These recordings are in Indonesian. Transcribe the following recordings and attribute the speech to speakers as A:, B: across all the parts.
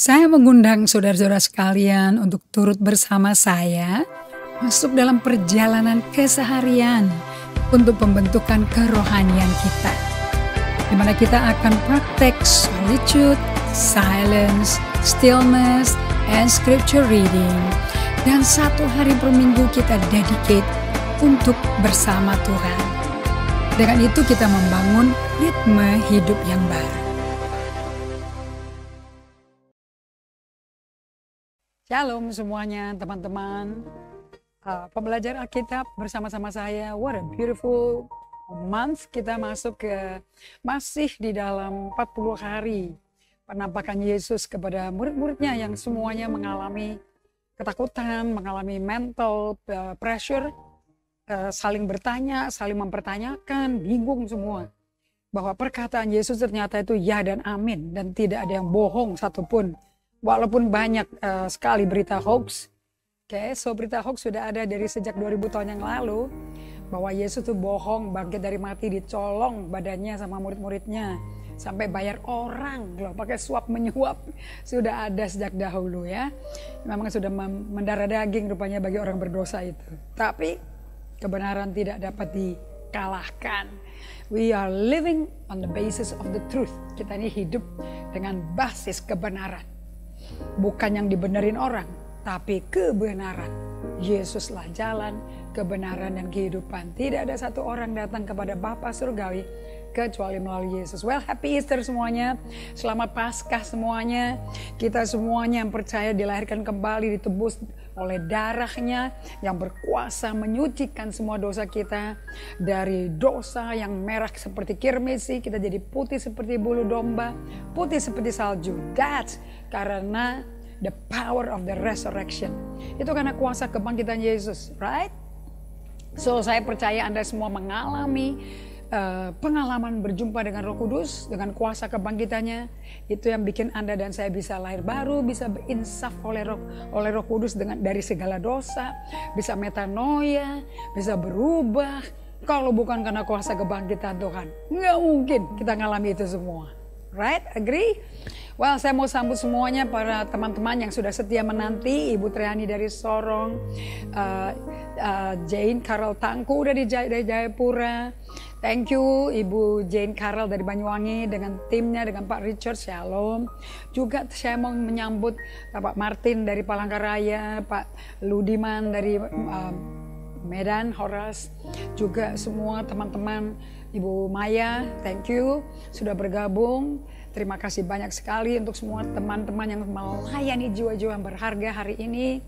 A: Saya mengundang saudara-saudara sekalian untuk turut bersama saya masuk dalam perjalanan keseharian untuk pembentukan kerohanian kita. Di mana kita akan praktek solitude, silence, stillness, and scripture reading. Dan satu hari per minggu kita dedicate untuk bersama Tuhan. Dengan itu kita membangun ritme hidup yang baru. Shalom semuanya teman-teman. Pembelajar Alkitab bersama-sama saya. What a beautiful month. Kita masuk ke masih di dalam 40 hari penampakan Yesus kepada murid-muridnya yang semuanya mengalami ketakutan, mengalami mental pressure, saling bertanya, saling mempertanyakan, bingung semua. Bahwa perkataan Yesus ternyata itu ya dan amin dan tidak ada yang bohong satupun. Walaupun banyak sekali berita hoax. So berita hoax sudah ada dari sejak 2000 tahun yang lalu. Bahwa Yesus itu bohong, bangkit dari mati, dicolong badannya sama murid-muridnya. Sampai bayar orang loh, pakai suap menyuap. Sudah ada sejak dahulu ya. Memang sudah mendarah daging rupanya bagi orang berdosa itu. Tapi kebenaran tidak dapat dikalahkan. We are living on the basis of the truth. Kita ini hidup dengan basis kebenaran. Bukan yang dibenerin orang, tapi kebenaran. Yesuslah jalan, kebenaran dan kehidupan. Tidak ada satu orang datang kepada Bapa Surgawi kecuali melalui Yesus. Well, happy Easter semuanya. Selamat Paskah semuanya. Kita semuanya yang percaya dilahirkan kembali, ditebus oleh darahnya yang berkuasa menyucikan semua dosa kita. Dari dosa yang merah seperti kirmisi, kita jadi putih seperti bulu domba, putih seperti salju. That's karena the power of the resurrection. Itu karena kuasa kebangkitan Yesus, right? So saya percaya Anda semua mengalami pengalaman berjumpa dengan Roh Kudus, dengan kuasa kebangkitannya. Itu yang bikin Anda dan saya bisa lahir baru, bisa berinsaf oleh Roh Kudus dari segala dosa, bisa metanoia, bisa berubah. Kalau bukan karena kuasa kebangkitan Tuhan, nggak mungkin kita ngalami itu semua. Right? Agree? Well, saya mau sambut semuanya para teman-teman yang sudah setia menanti. Ibu Triani dari Sorong, Jane Carol Tangku udah dari Jayapura. Thank you Ibu Jane Carol dari Banyuwangi dengan timnya, dengan Pak Richard, shalom. Juga saya mau menyambut Pak Martin dari Palangkaraya, Pak Ludiman dari Medan, Horas. Juga semua teman-teman, Ibu Maya, thank you sudah bergabung. Terima kasih banyak sekali untuk semua teman-teman yang melayani jiwa-jiwa yang berharga hari ini.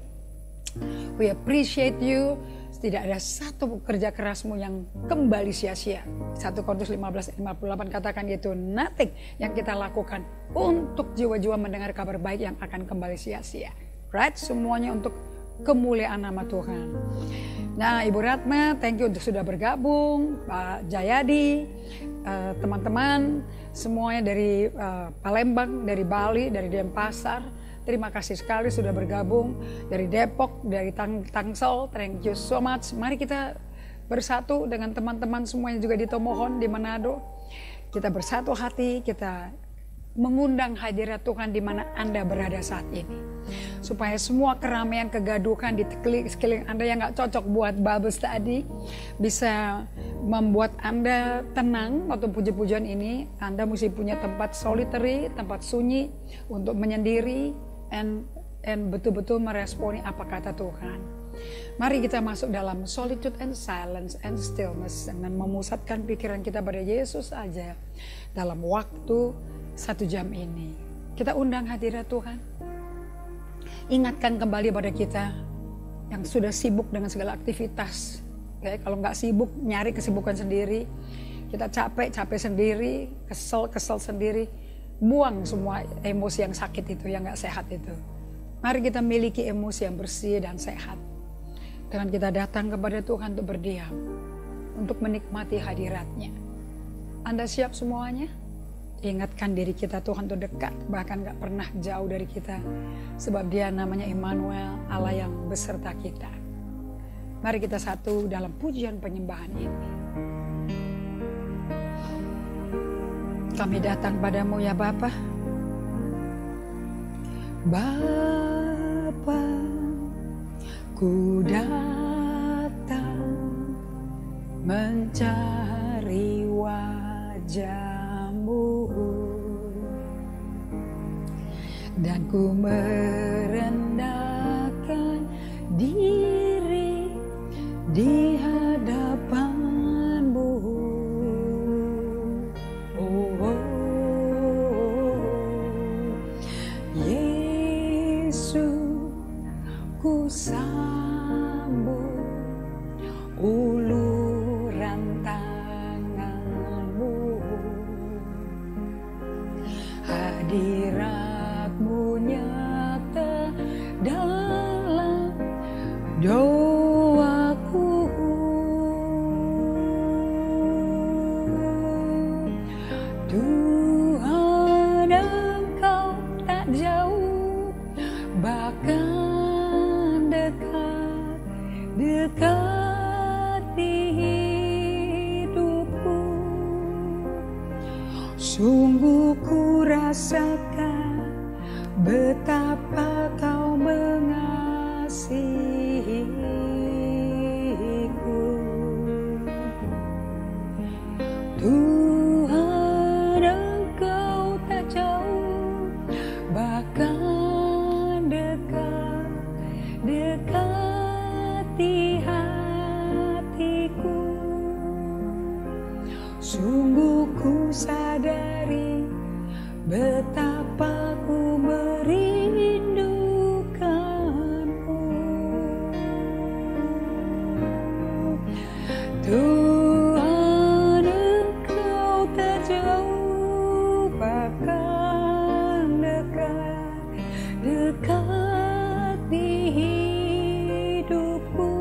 A: We appreciate you. Tidak ada satu kerja kerasmu yang kembali sia-sia. 1 Korintus 15:58 katakan itu nothing yang kita lakukan untuk jiwa-jiwa mendengar kabar baik yang akan kembali sia-sia. Right? Semuanya untuk kemuliaan nama Tuhan. Nah, Ibu Ratna, thank you untuk sudah bergabung. Pak Jayadi, teman-teman semuanya dari Palembang, dari Bali, dari Denpasar. Terima kasih sekali sudah bergabung dari Depok, dari Tangsel. Thank you so much. Mari kita bersatu dengan teman-teman semuanya juga di Tomohon, di Manado. Kita bersatu hati, kita mengundang hadirat Tuhan di mana Anda berada saat ini. Supaya semua keramaian, kegaduhan di sekeliling Anda yang gak cocok buat Bible study bisa membuat Anda tenang waktu puji-pujian ini. Anda mesti punya tempat solitary, tempat sunyi untuk menyendiri and betul-betul meresponi apa kata Tuhan. Mari kita masuk dalam solitude and silence and stillness dengan memusatkan pikiran kita pada Yesus aja dalam waktu 1 jam ini. Kita undang hadirat Tuhan. Ingatkan kembali pada kita yang sudah sibuk dengan segala aktivitas. Okay? Kalau nggak sibuk, nyari kesibukan sendiri. Kita capek sendiri, kesel sendiri. Buang semua emosi yang sakit itu, yang nggak sehat itu. Mari kita miliki emosi yang bersih dan sehat. Dengan kita datang kepada Tuhan untuk berdiam, untuk menikmati hadiratnya. Anda siap semuanya? Ingatkan diri kita Tuhan itu dekat, bahkan gak pernah jauh dari kita. Sebab Dia namanya Immanuel, Allah yang beserta kita. Mari kita satu dalam pujian penyembahan ini. Kami datang padamu ya Bapa. Bapa, ku datang mencari wajah-Mu, dan ku merendahkan diri di hadapan-Mu. Oh, oh, Yesus, ku sambut uluran tangan-Mu, hadirat-Mu nyata dalam doaku. Tuhan, Engkau tak jauh, bahkan dekat, dekat di hidupku. Sungguh ku rasakan betapa Kau mengasihiku. Tuhan, Engkau tak jauh, bahkan dekat, dekat di hatiku. Sungguh ku sadari betapa ku merindukan-Mu. Tuhan, Engkau tak jauh, bahkan dekat, dekat di hidupku.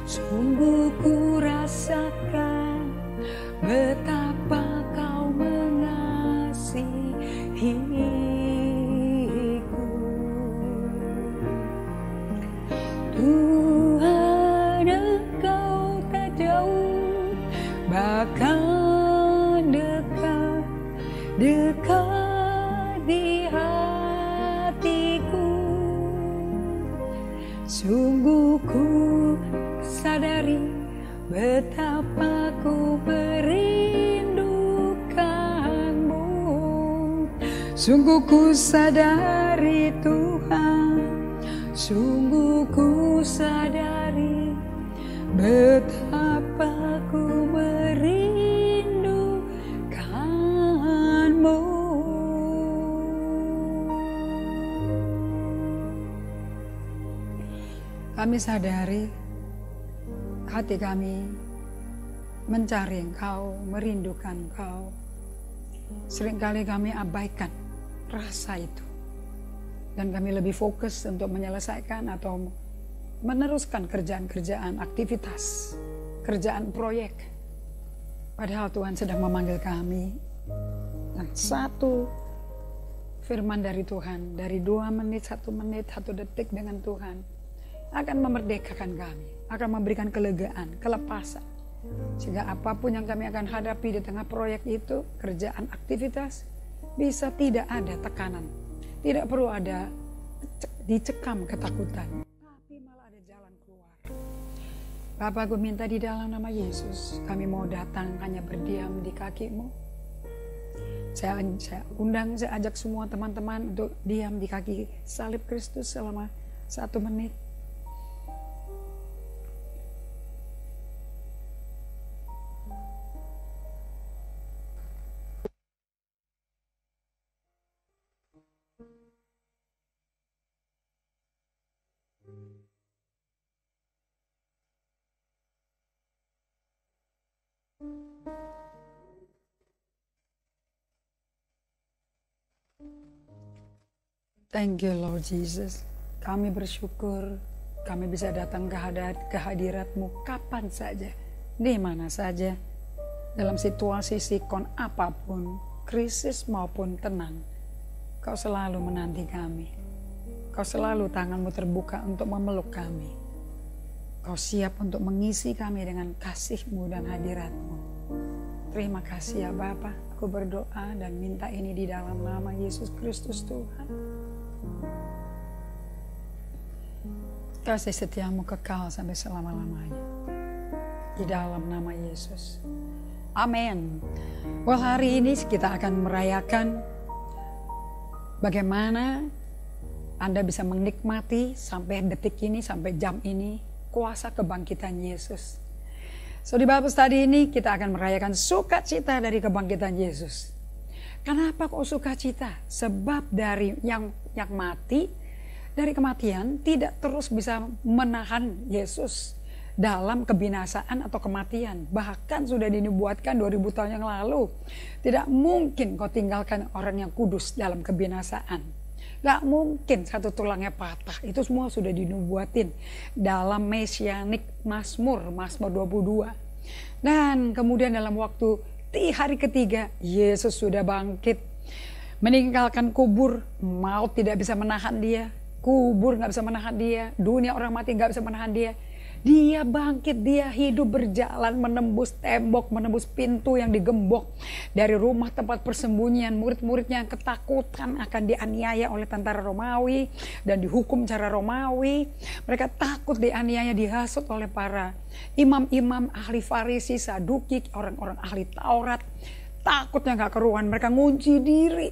A: Sungguh ku rasakan betapa Kau mengasihiku. Tuhan, Engkau tak jauh, bahkan dekat, dekat di hatiku. Sungguh ku sadari betapa ku merindukan-Mu. Sungguh ku sadari Tuhan, sungguh ku sadari betapa ku merindukan-Mu. Kami sadari hati kami mencari Engkau, merindukan Engkau. Seringkali kami abaikan rasa itu, dan kami lebih fokus untuk menyelesaikan atau meneruskan kerjaan-kerjaan, aktivitas, kerjaan proyek. Padahal Tuhan sedang memanggil kami. Dan satu firman dari Tuhan, dari 2 menit, 1 menit, 1 detik dengan Tuhan, akan memerdekakan kami, akan memberikan kelegaan, kelepasan. Sehingga apapun yang kami akan hadapi di tengah proyek itu, kerjaan, aktivitas, bisa tidak ada tekanan. Tidak perlu ada dicekam ketakutan, tapi malah ada jalan keluar. Bapa, aku minta di dalam nama Yesus, kami mau datang hanya berdiam di kaki-Mu. Saya undang, saya ajak semua teman-teman untuk diam di kaki salib Kristus selama 1 menit. Thank you Lord Jesus. Kami bersyukur kami bisa datang ke hadirat-Mu kapan saja, di mana saja, dalam situasi sikon apapun, krisis maupun tenang. Kau selalu menanti kami. Kau selalu tangan-Mu terbuka untuk memeluk kami. Kau siap untuk mengisi kami dengan kasih-Mu dan hadirat-Mu. Terima kasih ya Bapa. Aku berdoa dan minta ini di dalam nama Yesus Kristus Tuhan. Kasih setiamu kekal sampai selama-lamanya. Di dalam nama Yesus. Amin. Well, hari ini kita akan merayakan bagaimana Anda bisa menikmati sampai detik ini, sampai jam ini, kuasa kebangkitan Yesus. So di Bible study ini kita akan merayakan sukacita dari kebangkitan Yesus. Kenapa kok sukacita? Sebab dari yang mati, dari kematian tidak terus bisa menahan Yesus dalam kebinasaan atau kematian. Bahkan sudah dinubuatkan 2000 tahun yang lalu. Tidak mungkin kau tinggalkan orang yang kudus dalam kebinasaan. Gak mungkin satu tulangnya patah. Itu semua sudah dinubuatin dalam Mesianik Mazmur 22. Dan kemudian dalam waktu di hari ketiga Yesus sudah bangkit. Meninggalkan kubur, maut tidak bisa menahan dia. Kubur gak bisa menahan dia. Dunia orang mati gak bisa menahan dia. Dia bangkit, dia hidup berjalan menembus tembok, menembus pintu yang digembok dari rumah tempat persembunyian. Murid-muridnya yang ketakutan akan dianiaya oleh tentara Romawi dan dihukum cara Romawi. Mereka takut dianiaya, dihasut oleh para imam-imam, ahli Farisi, Saduki, orang-orang ahli Taurat. Takutnya gak keruan, mereka ngunci diri.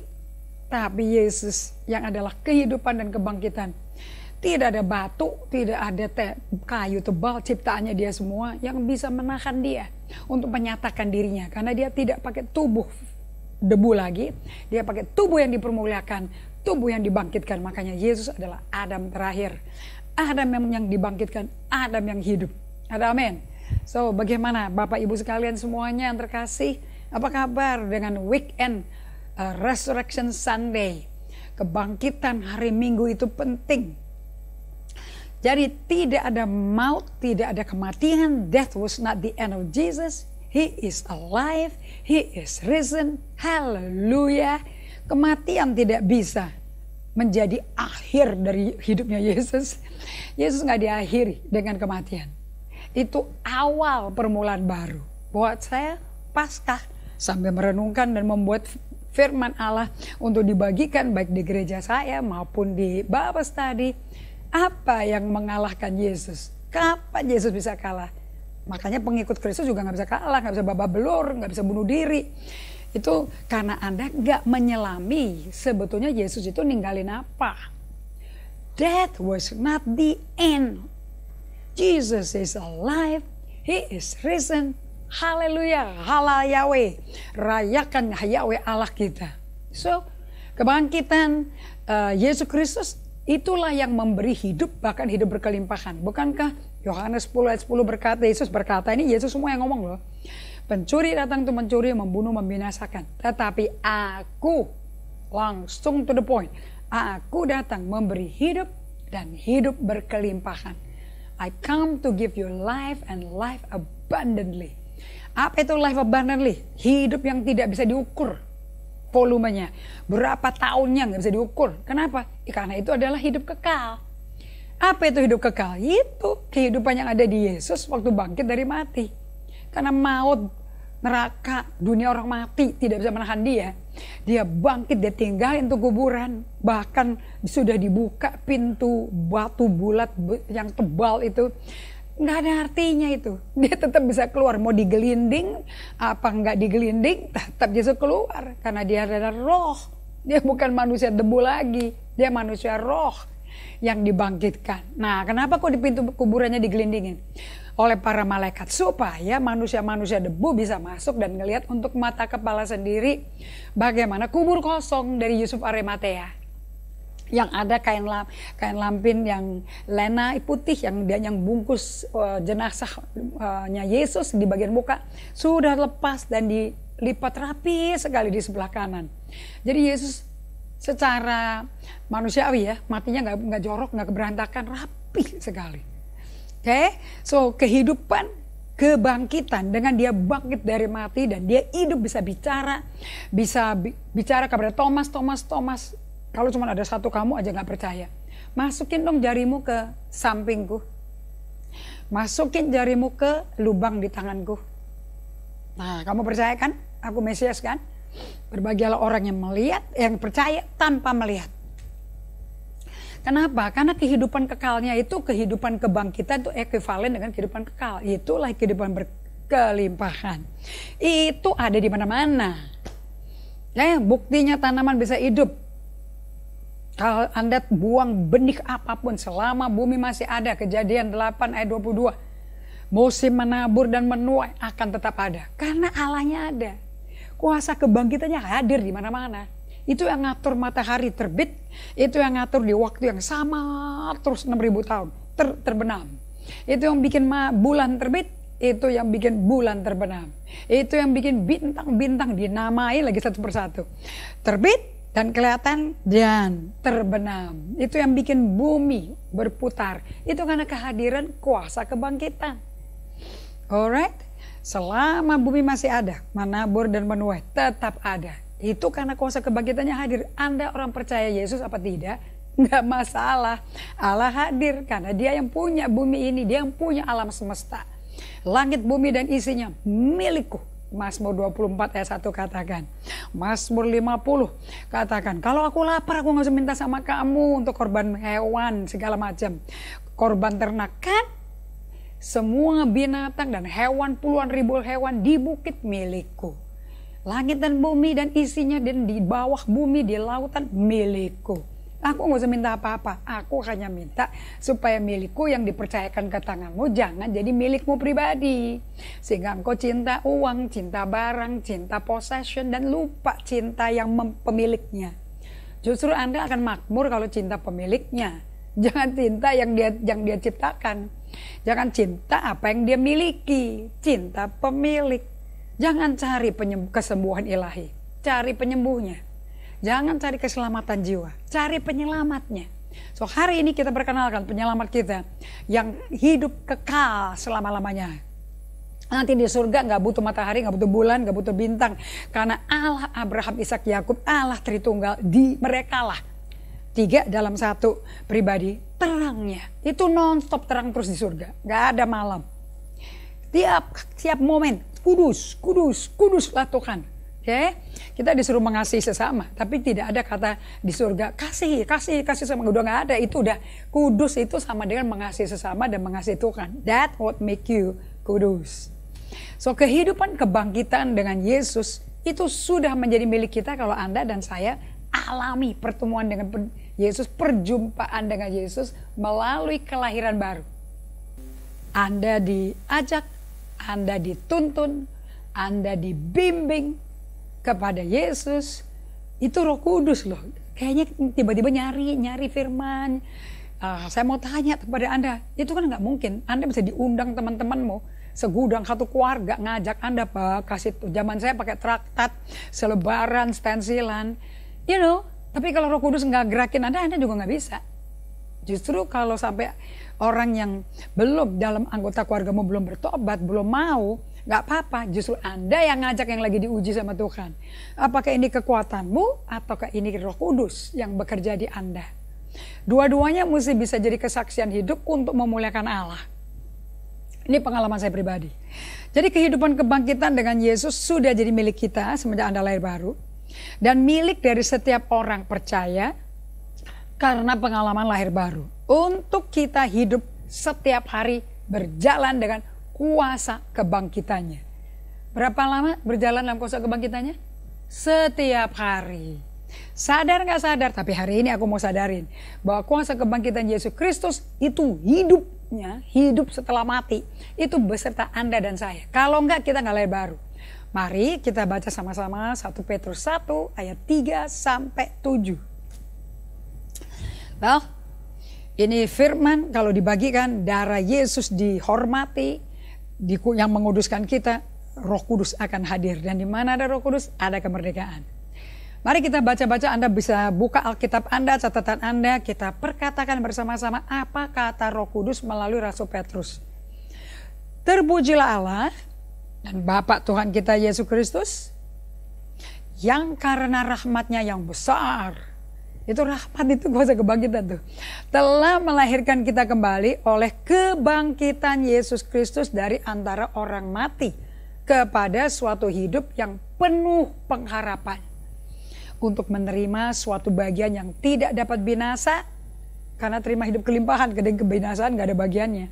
A: Tapi Yesus yang adalah kehidupan dan kebangkitan, tidak ada batu, tidak ada kayu tebal ciptaannya dia semua yang bisa menahan dia untuk menyatakan dirinya. Karena dia tidak pakai tubuh debu lagi, dia pakai tubuh yang dipermuliakan, tubuh yang dibangkitkan. Makanya Yesus adalah Adam terakhir. Adam yang dibangkitkan, Adam yang hidup. Ada amin. So bagaimana Bapak Ibu sekalian semuanya yang terkasih? Apa kabar dengan weekend Resurrection Sunday? Kebangkitan hari Minggu itu penting. Jadi tidak ada maut, tidak ada kematian. Death was not the end of Jesus. He is alive. He is risen. Haleluya. Kematian tidak bisa menjadi akhir dari hidupnya Yesus. Yesus nggak diakhiri dengan kematian. Itu awal permulaan baru. Buat saya Paskah sambil merenungkan dan membuat firman Allah untuk dibagikan baik di gereja saya maupun di Bible study. Apa yang mengalahkan Yesus? Kapan Yesus bisa kalah? Makanya pengikut Kristus juga gak bisa kalah, gak bisa babak belur, gak bisa bunuh diri. Itu karena Anda gak menyelami sebetulnya Yesus itu ninggalin apa. That was not the end. Jesus is alive. He is risen. Haleluya. Hala Yahweh. Rayakan Yahweh Allah kita. So, kebangkitan Yesus Kristus itulah yang memberi hidup, bahkan hidup berkelimpahan. Bukankah Yohanes 10 ayat 10 berkata, Yesus berkata, ini Yesus semua yang ngomong loh. Pencuri datang untuk mencuri, membunuh, membinasakan. Tetapi aku, langsung to the point, aku datang memberi hidup dan hidup berkelimpahan. I come to give you life and life abundantly. Apa itu life abundantly? Hidup yang tidak bisa diukur volumenya, berapa tahunnya nggak bisa diukur. Kenapa? Karena itu adalah hidup kekal. Apa itu hidup kekal? Itu kehidupan yang ada di Yesus waktu bangkit dari mati. Karena maut, neraka, dunia orang mati tidak bisa menahan dia. Dia bangkit, dia tinggalin tuh kuburan. Bahkan sudah dibuka pintu batu bulat yang tebal itu. Nggak ada artinya itu. Dia tetap bisa keluar. Mau digelinding, apa nggak digelinding, tetap Yesus keluar. Karena dia adalah roh. Dia bukan manusia debu lagi. Dia manusia roh yang dibangkitkan. Nah, kenapa kok di pintu kuburannya digelindingin? Oleh para malaikat. Supaya manusia-manusia debu bisa masuk dan ngelihat untuk mata kepala sendiri. Bagaimana kubur kosong dari Yusuf Arimatea. Yang ada kain lampin yang lena putih yang bungkus jenazahnya Yesus di bagian muka sudah lepas dan dilipat rapi sekali di sebelah kanan. Jadi Yesus secara manusiawi ya matinya nggak jorok, nggak keberantakan, rapi sekali. Oke, so kehidupan, kebangkitan dengan dia bangkit dari mati dan dia hidup bisa bicara kepada Thomas. Kalau cuma ada satu kamu aja gak percaya. Masukin dong jarimu ke sampingku. Masukin jarimu ke lubang di tanganku. Nah, kamu percaya kan? Aku Mesias kan? Berbahagialah orang yang melihat, yang percaya tanpa melihat. Kenapa? Karena kehidupan kekalnya itu, kehidupan kebangkitan itu ekuivalen dengan kehidupan kekal. Itulah kehidupan berkelimpahan. Itu ada di mana-mana. Ya, buktinya tanaman bisa hidup. Kalau Anda buang benih apapun selama bumi masih ada, Kejadian 8 ayat 22. Musim menabur dan menuai akan tetap ada. Karena Allahnya ada. Kuasa kebangkitannya hadir di mana-mana. Itu yang ngatur matahari terbit, itu yang ngatur di waktu yang sama terus 6.000 tahun terbenam. Itu yang bikin bulan terbit, itu yang bikin bulan terbenam. Itu yang bikin bintang-bintang dinamai lagi satu persatu. Terbit dan kelihatan dan terbenam. Itu yang bikin bumi berputar. Itu karena kehadiran kuasa kebangkitan. Alright? Selama bumi masih ada, menabur dan menuai tetap ada. Itu karena kuasa kebangkitannya hadir. Anda orang percaya Yesus apa tidak? Nggak masalah. Allah hadir karena Dia yang punya bumi ini, Dia yang punya alam semesta. Langit, bumi dan isinya milikku. Mazmur 24 ayat 1 katakan. Mazmur 50 katakan, kalau aku lapar aku gak usah minta sama kamu untuk korban hewan segala macam. Korban ternak kan? Semua binatang dan hewan, puluhan ribu hewan di bukit milikku. Langit dan bumi dan isinya dan di bawah bumi di lautan milikku. Aku gak usah minta apa-apa. Aku hanya minta supaya milikku yang dipercayakan ke tanganmu jangan jadi milikmu pribadi. Sehingga engkau cinta uang, cinta barang, cinta possession dan lupa cinta yang pemiliknya. Justru Anda akan makmur kalau cinta pemiliknya. Jangan cinta yang dia ciptakan. Jangan cinta apa yang dia miliki. Cinta pemilik. Jangan cari kesembuhan ilahi. Cari penyembuhnya. Jangan cari keselamatan jiwa, cari penyelamatnya. So hari ini kita perkenalkan penyelamat kita yang hidup kekal selama-lamanya. Nanti di surga gak butuh matahari, gak butuh bulan, gak butuh bintang. Karena Allah Abraham, Ishak, Yakub, Allah Tritunggal di mereka lah. 3 dalam 1 pribadi, terangnya. Itu non-stop terang terus di surga, gak ada malam. Tiap momen, kuduslah Tuhan. Okay? Kita disuruh mengasihi sesama, tapi tidak ada kata di surga kasih sama, udah nggak ada. Itu udah kudus, itu sama dengan mengasihi sesama dan mengasihi Tuhan. That what make you kudus. So kehidupan kebangkitan dengan Yesus itu sudah menjadi milik kita kalau Anda dan saya alami pertemuan dengan Yesus, perjumpaan dengan Yesus melalui kelahiran baru. Anda diajak, Anda dituntun, Anda dibimbing kepada Yesus. Itu Roh Kudus loh. Kayaknya tiba-tiba nyari firman. Saya mau tanya kepada Anda, itu kan nggak mungkin. Anda bisa diundang teman-temanmu, segudang satu keluarga ngajak Anda kasih tuh. Zaman saya pakai traktat, selebaran, stensilan, Tapi kalau Roh Kudus nggak gerakin Anda juga nggak bisa. Justru kalau sampai orang yang belum dalam anggota keluargamu belum bertobat, belum mau, gak apa-apa, justru Anda yang ngajak yang lagi diuji sama Tuhan. Apakah ini kekuatanmu ataukah ini Roh Kudus yang bekerja di Anda? Dua-duanya mesti bisa jadi kesaksian hidup untuk memuliakan Allah. Ini pengalaman saya pribadi. Jadi kehidupan kebangkitan dengan Yesus sudah jadi milik kita semenjak Anda lahir baru. Dan milik dari setiap orang percaya karena pengalaman lahir baru. Untuk kita hidup setiap hari berjalan dengan kuasa kebangkitannya. Berapa lama berjalan dalam kuasa kebangkitannya? Setiap hari. Sadar gak sadar, tapi hari ini aku mau sadarin bahwa kuasa kebangkitan Yesus Kristus itu hidupnya, hidup setelah mati. Itu beserta Anda dan saya. Kalau enggak kita gak lahir baru. Mari kita baca sama-sama 1 Petrus 1 ayat 3 sampai 7. Well, ini firman kalau dibagikan darah Yesus dihormati, yang menguduskan kita, Roh Kudus akan hadir. Dan di mana ada Roh Kudus, ada kemerdekaan. Mari kita baca-baca, Anda bisa buka Alkitab Anda, catatan Anda, kita perkatakan bersama-sama apa kata Roh Kudus melalui Rasul Petrus. Terpujilah Allah dan Bapa Tuhan kita Yesus Kristus, yang karena rahmatnya yang besar, itu rahmat, itu kuasa kebangkitan tuh, telah melahirkan kita kembali oleh kebangkitan Yesus Kristus dari antara orang mati kepada suatu hidup yang penuh pengharapan untuk menerima suatu bagian yang tidak dapat binasa, karena terima hidup kelimpahan, kadang kebinasaan gak ada bagiannya.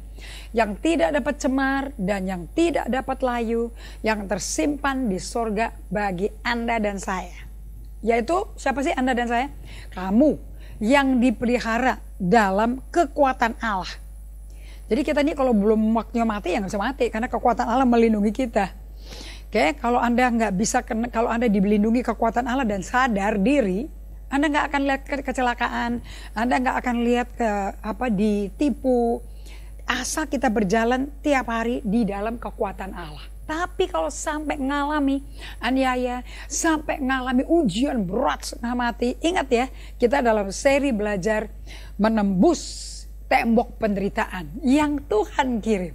A: Yang tidak dapat cemar dan yang tidak dapat layu, yang tersimpan di sorga bagi Anda dan saya. Yaitu siapa sih Anda dan saya? Kamu yang dipelihara dalam kekuatan Allah. Jadi kita ini kalau belum waktunya mati ya nggak bisa mati, karena kekuatan Allah melindungi kita. Oke, kalau Anda nggak bisa, kalau Anda dilindungi kekuatan Allah dan sadar diri, Anda nggak akan lihat kecelakaan, Anda nggak akan lihat ditipu. Asal kita berjalan tiap hari di dalam kekuatan Allah. Tapi kalau sampai ngalami aniaya, sampai ngalami ujian berat setengah mati, ingat ya, kita dalam seri belajar menembus tembok penderitaan yang Tuhan kirim.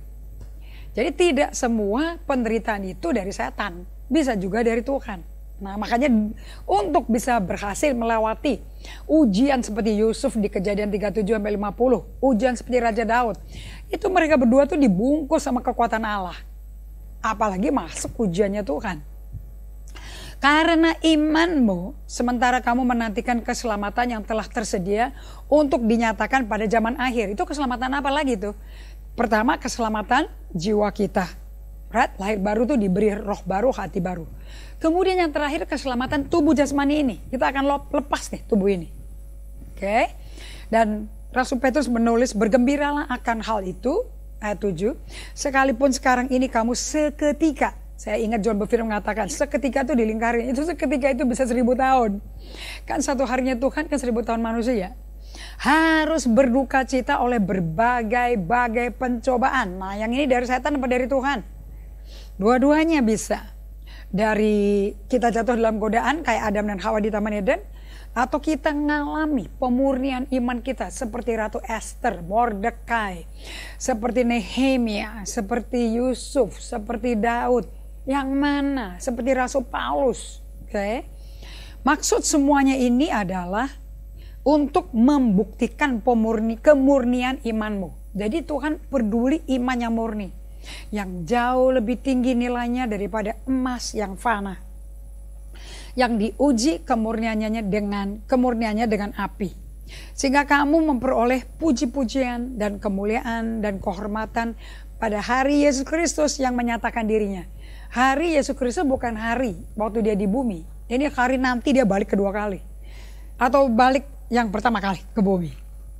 A: Jadi tidak semua penderitaan itu dari setan, bisa juga dari Tuhan. Nah makanya untuk bisa berhasil melewati ujian seperti Yusuf di Kejadian 37-50, ujian seperti Raja Daud, itu mereka berdua tuh dibungkus sama kekuatan Allah. Apalagi masuk ujiannya Tuhan. Karena imanmu, sementara kamu menantikan keselamatan yang telah tersedia untuk dinyatakan pada zaman akhir. Itu keselamatan apa lagi tuh? Pertama, keselamatan jiwa kita. Right? Lahir baru tuh diberi roh baru, hati baru. Kemudian yang terakhir, keselamatan tubuh jasmani ini. Kita akan lepas nih tubuh ini. Oke? Dan Rasul Petrus menulis, bergembiralah akan hal itu, ayat 7. Sekalipun sekarang ini kamu seketika, saya ingat John Bevere mengatakan, seketika itu dilingkarin, itu seketika itu bisa 1000 tahun. Kan satu harinya Tuhan kan 1000 tahun manusia. Harus berduka cita oleh berbagai-bagai pencobaan. Nah yang ini dari setan apa dari Tuhan? Dua-duanya bisa. Dari kita jatuh dalam godaan kayak Adam dan Hawa di Taman Eden, atau kita ngalami pemurnian iman kita seperti Ratu Esther, Mordekai, seperti Nehemia, seperti Yusuf, seperti Daud. Yang mana? Seperti Rasul Paulus. Oke. Maksud semuanya ini adalah untuk membuktikan kemurnian imanmu. Jadi Tuhan peduli iman yang murni, yang jauh lebih tinggi nilainya daripada emas yang fana, yang diuji kemurniannya dengan api, sehingga kamu memperoleh puji-pujian dan kemuliaan dan kehormatan pada hari Yesus Kristus yang menyatakan dirinya. Hari Yesus Kristus bukan hari waktu dia di bumi. Ini hari nanti dia balik kedua kali. Atau balik yang pertama kali ke bumi.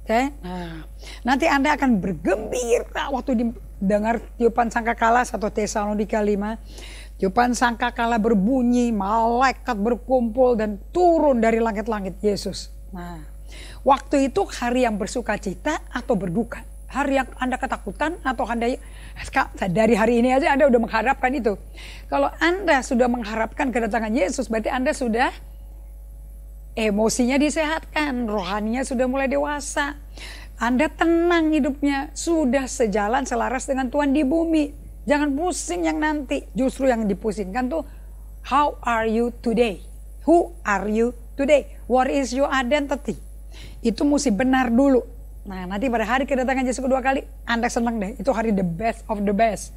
A: Oke? Nah, nanti Anda akan bergembira waktu dengar tiupan sangkakala 1 Tesalonika 5. Tiupan sangkakala berbunyi, malaikat berkumpul dan turun dari langit-langit Yesus. Nah, waktu itu hari yang bersuka cita atau berduka? Hari yang Anda ketakutan atau Anda dari hari ini aja Anda udah mengharapkan itu. Kalau Anda sudah mengharapkan kedatangan Yesus, berarti Anda sudah emosinya disehatkan, rohaninya sudah mulai dewasa. Anda tenang hidupnya, sudah sejalan selaras dengan Tuhan di bumi. Jangan pusing yang nanti, justru yang dipusingkan tuh how are you today? Who are you today? What is your identity? Itu mesti benar dulu. Nah nanti pada hari kedatangan Yesus kedua kali, Anda senang deh. Itu hari the best of the best.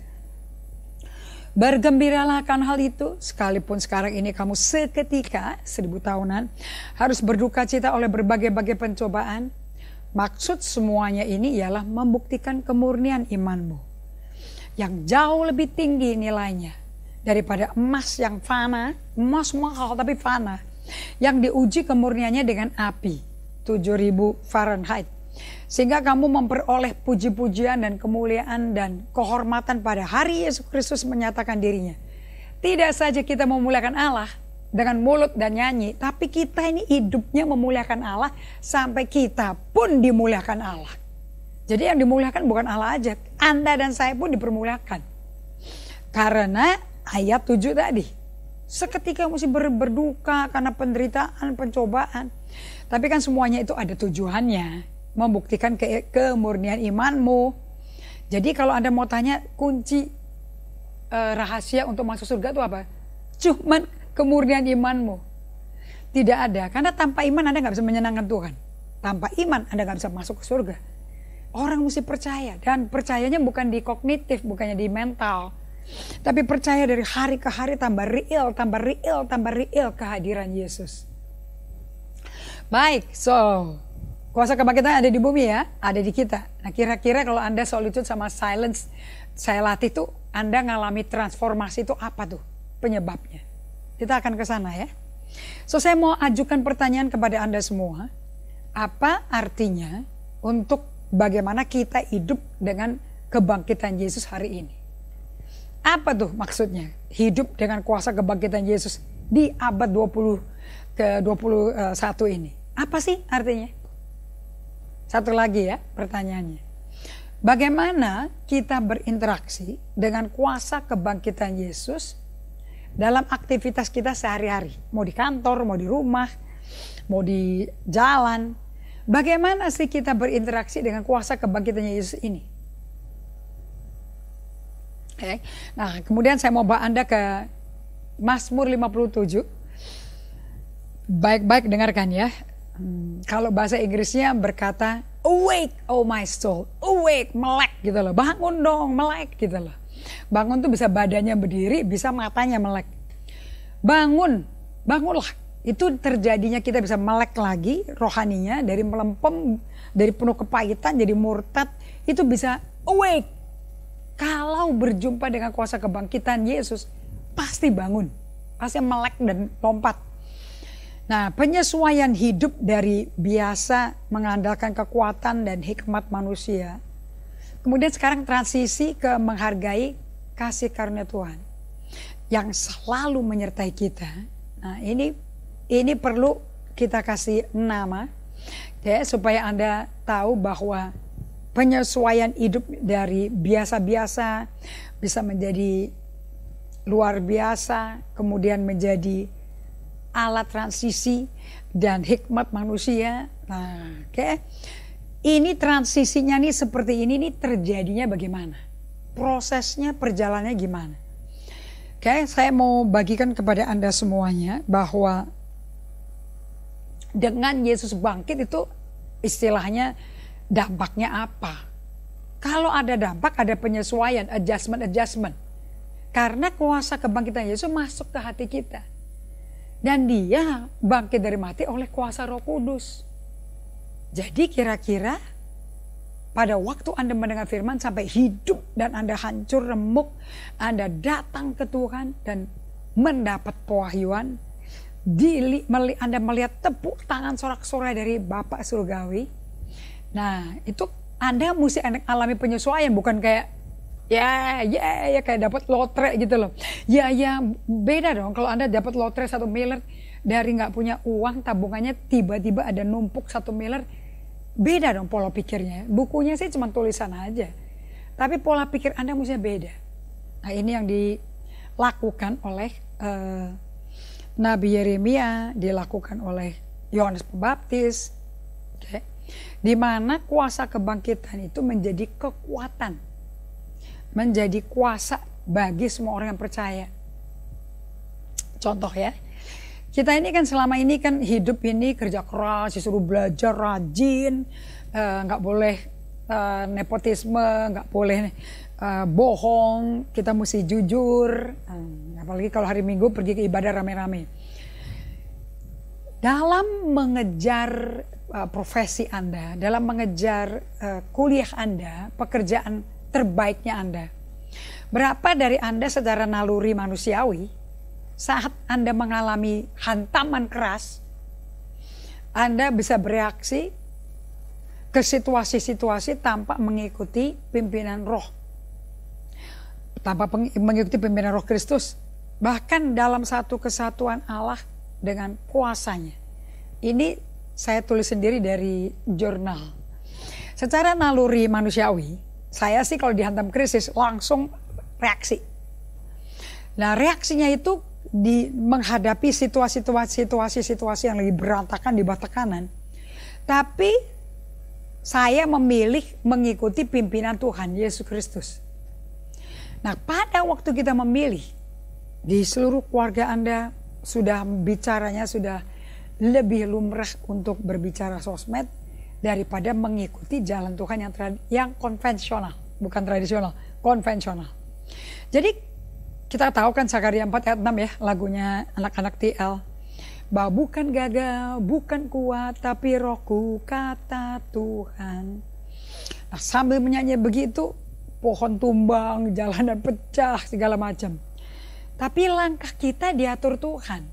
A: Bergembiralah akan hal itu, sekalipun sekarang ini kamu seketika 1000 tahunan harus berduka cita oleh berbagai-bagai pencobaan. Maksud semuanya ini ialah membuktikan kemurnian imanmu, yang jauh lebih tinggi nilainya daripada emas yang fana, emas mahal tapi fana, yang diuji kemurniannya dengan api, 7000 Fahrenheit. Sehingga kamu memperoleh puji-pujian dan kemuliaan dan kehormatan pada hari Yesus Kristus menyatakan dirinya. Tidak saja kita memuliakan Allah dengan mulut dan nyanyi, tapi kita ini hidupnya memuliakan Allah sampai kita pun dimuliakan Allah. Jadi yang dimuliakan bukan Allah aja, Anda dan saya pun dipermuliakan. Karena ayat 7 tadi, seketika mesti berduka karena penderitaan, pencobaan. Tapi kan semuanya itu ada tujuannya. Membuktikan kemurnian imanmu. Jadi kalau Anda mau tanya kunci rahasia untuk masuk surga itu apa? Cuman kemurnian imanmu. Tidak ada, karena tanpa iman Anda nggak bisa menyenangkan Tuhan. Tanpa iman Anda nggak bisa masuk ke surga. Orang mesti percaya, dan percayanya bukan di kognitif, bukannya di mental, Tapi percaya dari hari ke hari tambah real, tambah real, tambah real kehadiran Yesus. Baik, so kuasa kebangkitan ada di bumi ya, ada di kita. Nah kira-kira kalau Anda solitude sama silence, saya latih tuh, Anda ngalami transformasi itu apa tuh penyebabnya? Kita akan ke sana ya. So saya mau ajukan pertanyaan kepada Anda semua. Apa artinya untuk bagaimana kita hidup dengan kebangkitan Yesus hari ini? Apa tuh maksudnya? Hidup dengan kuasa kebangkitan Yesus di abad 21 ini. Apa sih artinya? Satu lagi ya pertanyaannya. Bagaimana kita berinteraksi dengan kuasa kebangkitan Yesus dalam aktivitas kita sehari-hari? Mau di kantor, mau di rumah, mau di jalan. Bagaimana sih kita berinteraksi dengan kuasa kebangkitan Yesus ini? Okay. Nah kemudian saya mau bawa Anda ke Mazmur 57. Baik-baik dengarkan ya. Kalau bahasa Inggrisnya berkata awake oh my soul, awake, melek gitu loh, bangun dong, melek gitu loh. Bangun tuh bisa badannya berdiri, bisa matanya melek. Bangun, bangunlah. Itu terjadinya kita bisa melek lagi rohaninya, dari melempem, dari penuh kepahitan jadi murtad, itu bisa awake. Kalau berjumpa dengan kuasa kebangkitan Yesus, pasti bangun, pasti melek dan lompat. Nah, penyesuaian hidup dari biasa mengandalkan kekuatan dan hikmat manusia. Kemudian sekarang transisi ke menghargai kasih karunia Tuhan yang selalu menyertai kita. Nah, ini perlu kita kasih nama ya, supaya Anda tahu bahwa penyesuaian hidup dari biasa-biasa bisa menjadi luar biasa, kemudian menjadi alat transisi dan hikmat manusia. Nah, oke. Ini transisinya nih seperti ini terjadinya bagaimana? Prosesnya, perjalanannya gimana? Oke, saya mau bagikan kepada Anda semuanya bahwa dengan Yesus bangkit itu istilahnya dampaknya apa? Kalau ada dampak, ada penyesuaian, adjustment. Karena kuasa kebangkitan Yesus masuk ke hati kita. Dan dia bangkit dari mati oleh kuasa Roh Kudus. Jadi kira-kira pada waktu Anda mendengar firman sampai hidup dan Anda hancur remuk, Anda datang ke Tuhan dan mendapat pewahyuan, Anda melihat tepuk tangan sorak-sorai dari Bapak Surgawi. Nah itu Anda mesti alami penyesuaian, bukan kayak ya kayak dapat lotre gitu loh. Ya beda dong kalau Anda dapat lotre 1 miliar dari nggak punya uang, tabungannya tiba-tiba ada numpuk 1 miliar. Beda dong pola pikirnya. Bukunya sih cuma tulisan aja. Tapi pola pikir Anda mestinya beda. Nah ini yang dilakukan oleh Nabi Yeremia, dilakukan oleh Yohanes Pembaptis. Okay. Di mana kuasa kebangkitan itu menjadi kekuatan. Menjadi kuasa bagi semua orang yang percaya. Contoh ya, kita ini kan selama ini kan hidup ini kerja keras, disuruh belajar rajin, nggak boleh nepotisme, nggak boleh bohong, kita mesti jujur, apalagi kalau hari Minggu pergi ke ibadah rame-rame. Dalam mengejar profesi Anda, dalam mengejar kuliah Anda, pekerjaan terbaiknya Anda. Berapa dari Anda secara naluri manusiawi saat Anda mengalami hantaman keras, Anda bisa bereaksi ke situasi-situasi tanpa mengikuti pimpinan roh. Tanpa mengikuti pimpinan roh Kristus. Bahkan dalam satu kesatuan Allah dengan kuasanya. Ini saya tulis sendiri dari jurnal. Secara naluri manusiawi, saya sih kalau dihantam krisis langsung reaksi. Nah reaksinya itu menghadapi situasi yang lagi berantakan di bawah tekanan. Tapi saya memilih mengikuti pimpinan Tuhan Yesus Kristus. Nah pada waktu kita memilih, di seluruh keluarga Anda sudah bicaranya sudah lebih lumrah untuk berbicara sosmed daripada mengikuti jalan Tuhan yang konvensional, bukan tradisional, konvensional. Jadi Kita tahu kan Zakaria 4 ayat 6 ya, lagunya anak-anak TL. Bahwa bukan gagah, bukan kuat, tapi rohku, kata Tuhan. Nah, sambil menyanyi begitu, pohon tumbang, jalanan pecah, segala macam. Tapi langkah kita diatur Tuhan.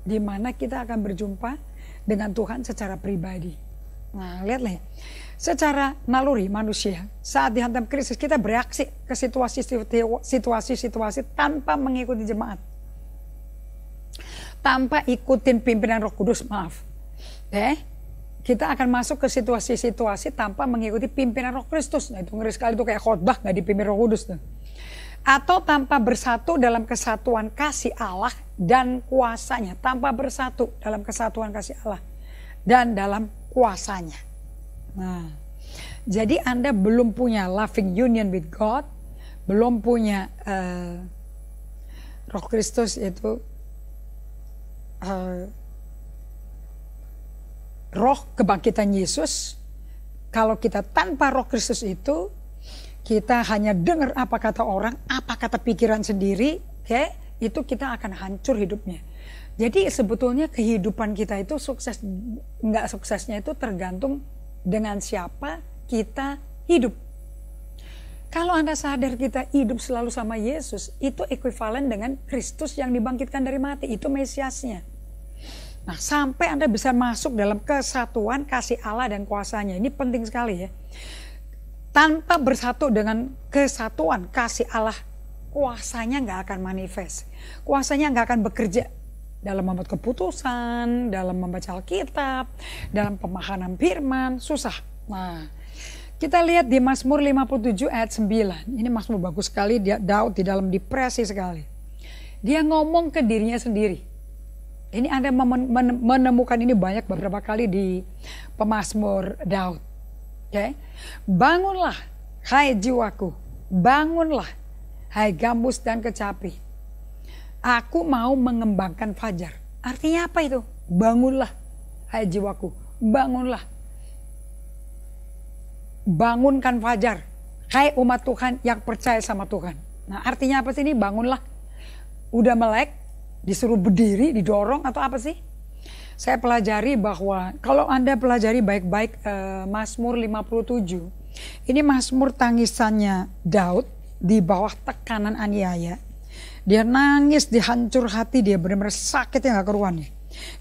A: Di mana kita akan berjumpa dengan Tuhan secara pribadi. Nah, lihatlah ya. Secara naluri manusia, saat dihantam krisis kita bereaksi ke situasi-situasi tanpa mengikuti jemaat. Tanpa ikutin pimpinan Roh Kudus, maaf. Kita akan masuk ke situasi-situasi tanpa mengikuti pimpinan Roh Kristus. Nah, itu ngeri sekali, itu kayak khotbah gak dipimpin Roh Kudus tuh. Atau tanpa bersatu dalam kesatuan kasih Allah dan kuasanya. Tanpa bersatu dalam kesatuan kasih Allah dan dalam kuasanya. Nah, jadi Anda belum punya loving union with God, belum punya Roh Kristus itu roh kebangkitan Yesus. Kalau kita tanpa Roh Kristus itu, kita hanya dengar apa kata orang, apa kata pikiran sendiri, itu kita akan hancur hidupnya. Jadi sebetulnya kehidupan kita itu sukses, nggak suksesnya itu tergantung dengan siapa kita hidup. Kalau Anda sadar kita hidup selalu sama Yesus, itu ekuivalen dengan Kristus yang dibangkitkan dari mati, itu Mesiasnya. Nah, sampai Anda bisa masuk dalam kesatuan kasih Allah dan kuasanya, ini penting sekali ya. Tanpa bersatu dengan kesatuan kasih Allah, kuasanya nggak akan manifest. Kuasanya nggak akan bekerja dalam membuat keputusan, dalam membaca Alkitab, dalam pemahaman firman, susah. Nah, kita lihat di Mazmur 57 ayat 9. Ini Mazmur bagus sekali, Daud di dalam depresi sekali. Dia ngomong ke dirinya sendiri. Ini Anda menemukan ini banyak beberapa kali di pemazmur Daud. Bangunlah, hai jiwaku, bangunlah, hai gambus dan kecapi. Aku mau mengembangkan fajar. Artinya apa itu? Bangunlah, hai jiwaku, bangunlah. Bangunkan fajar, hai umat Tuhan yang percaya sama Tuhan. Nah, artinya apa sih ini bangunlah? Udah melek, disuruh berdiri, didorong atau apa sih? Saya pelajari bahwa kalau Anda pelajari baik-baik Mazmur 57, ini Mazmur tangisannya Daud di bawah tekanan aniaya. Dia nangis, dihancur hati, dia benar-benar sakit yang gak keruan ya.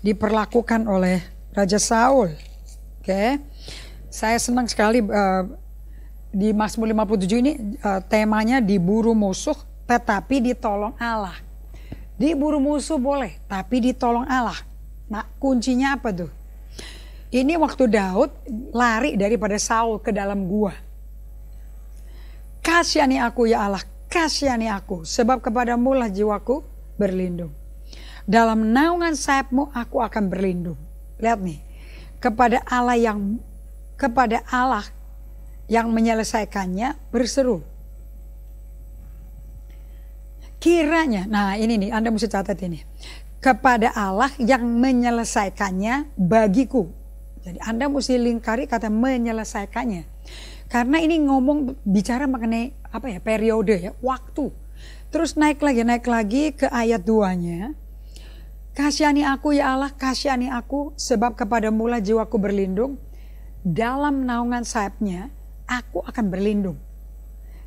A: Diperlakukan oleh Raja Saul. Saya senang sekali di Mazmur 57 ini temanya diburu musuh tetapi ditolong Allah. Diburu musuh boleh, tapi ditolong Allah. Nah, kuncinya apa tuh? Ini waktu Daud lari daripada Saul ke dalam gua. Kasihani aku ya Allah, kasihani aku, sebab kepadamu lah jiwaku berlindung. Dalam naungan sayapmu aku akan berlindung. Lihat nih, kepada Allah yang menyelesaikannya berseru. Kiranya, nah ini nih Anda mesti catat ini. Kepada Allah yang menyelesaikannya bagiku. Jadi Anda mesti lingkari kata menyelesaikannya. Karena ini bicara mengenai apa ya, periode ya, waktu. Terus naik lagi ke ayat 2-nya. Kasihani aku ya Allah, kasihani aku, sebab kepadamu lah jiwaku berlindung. Dalam naungan sayapnya aku akan berlindung.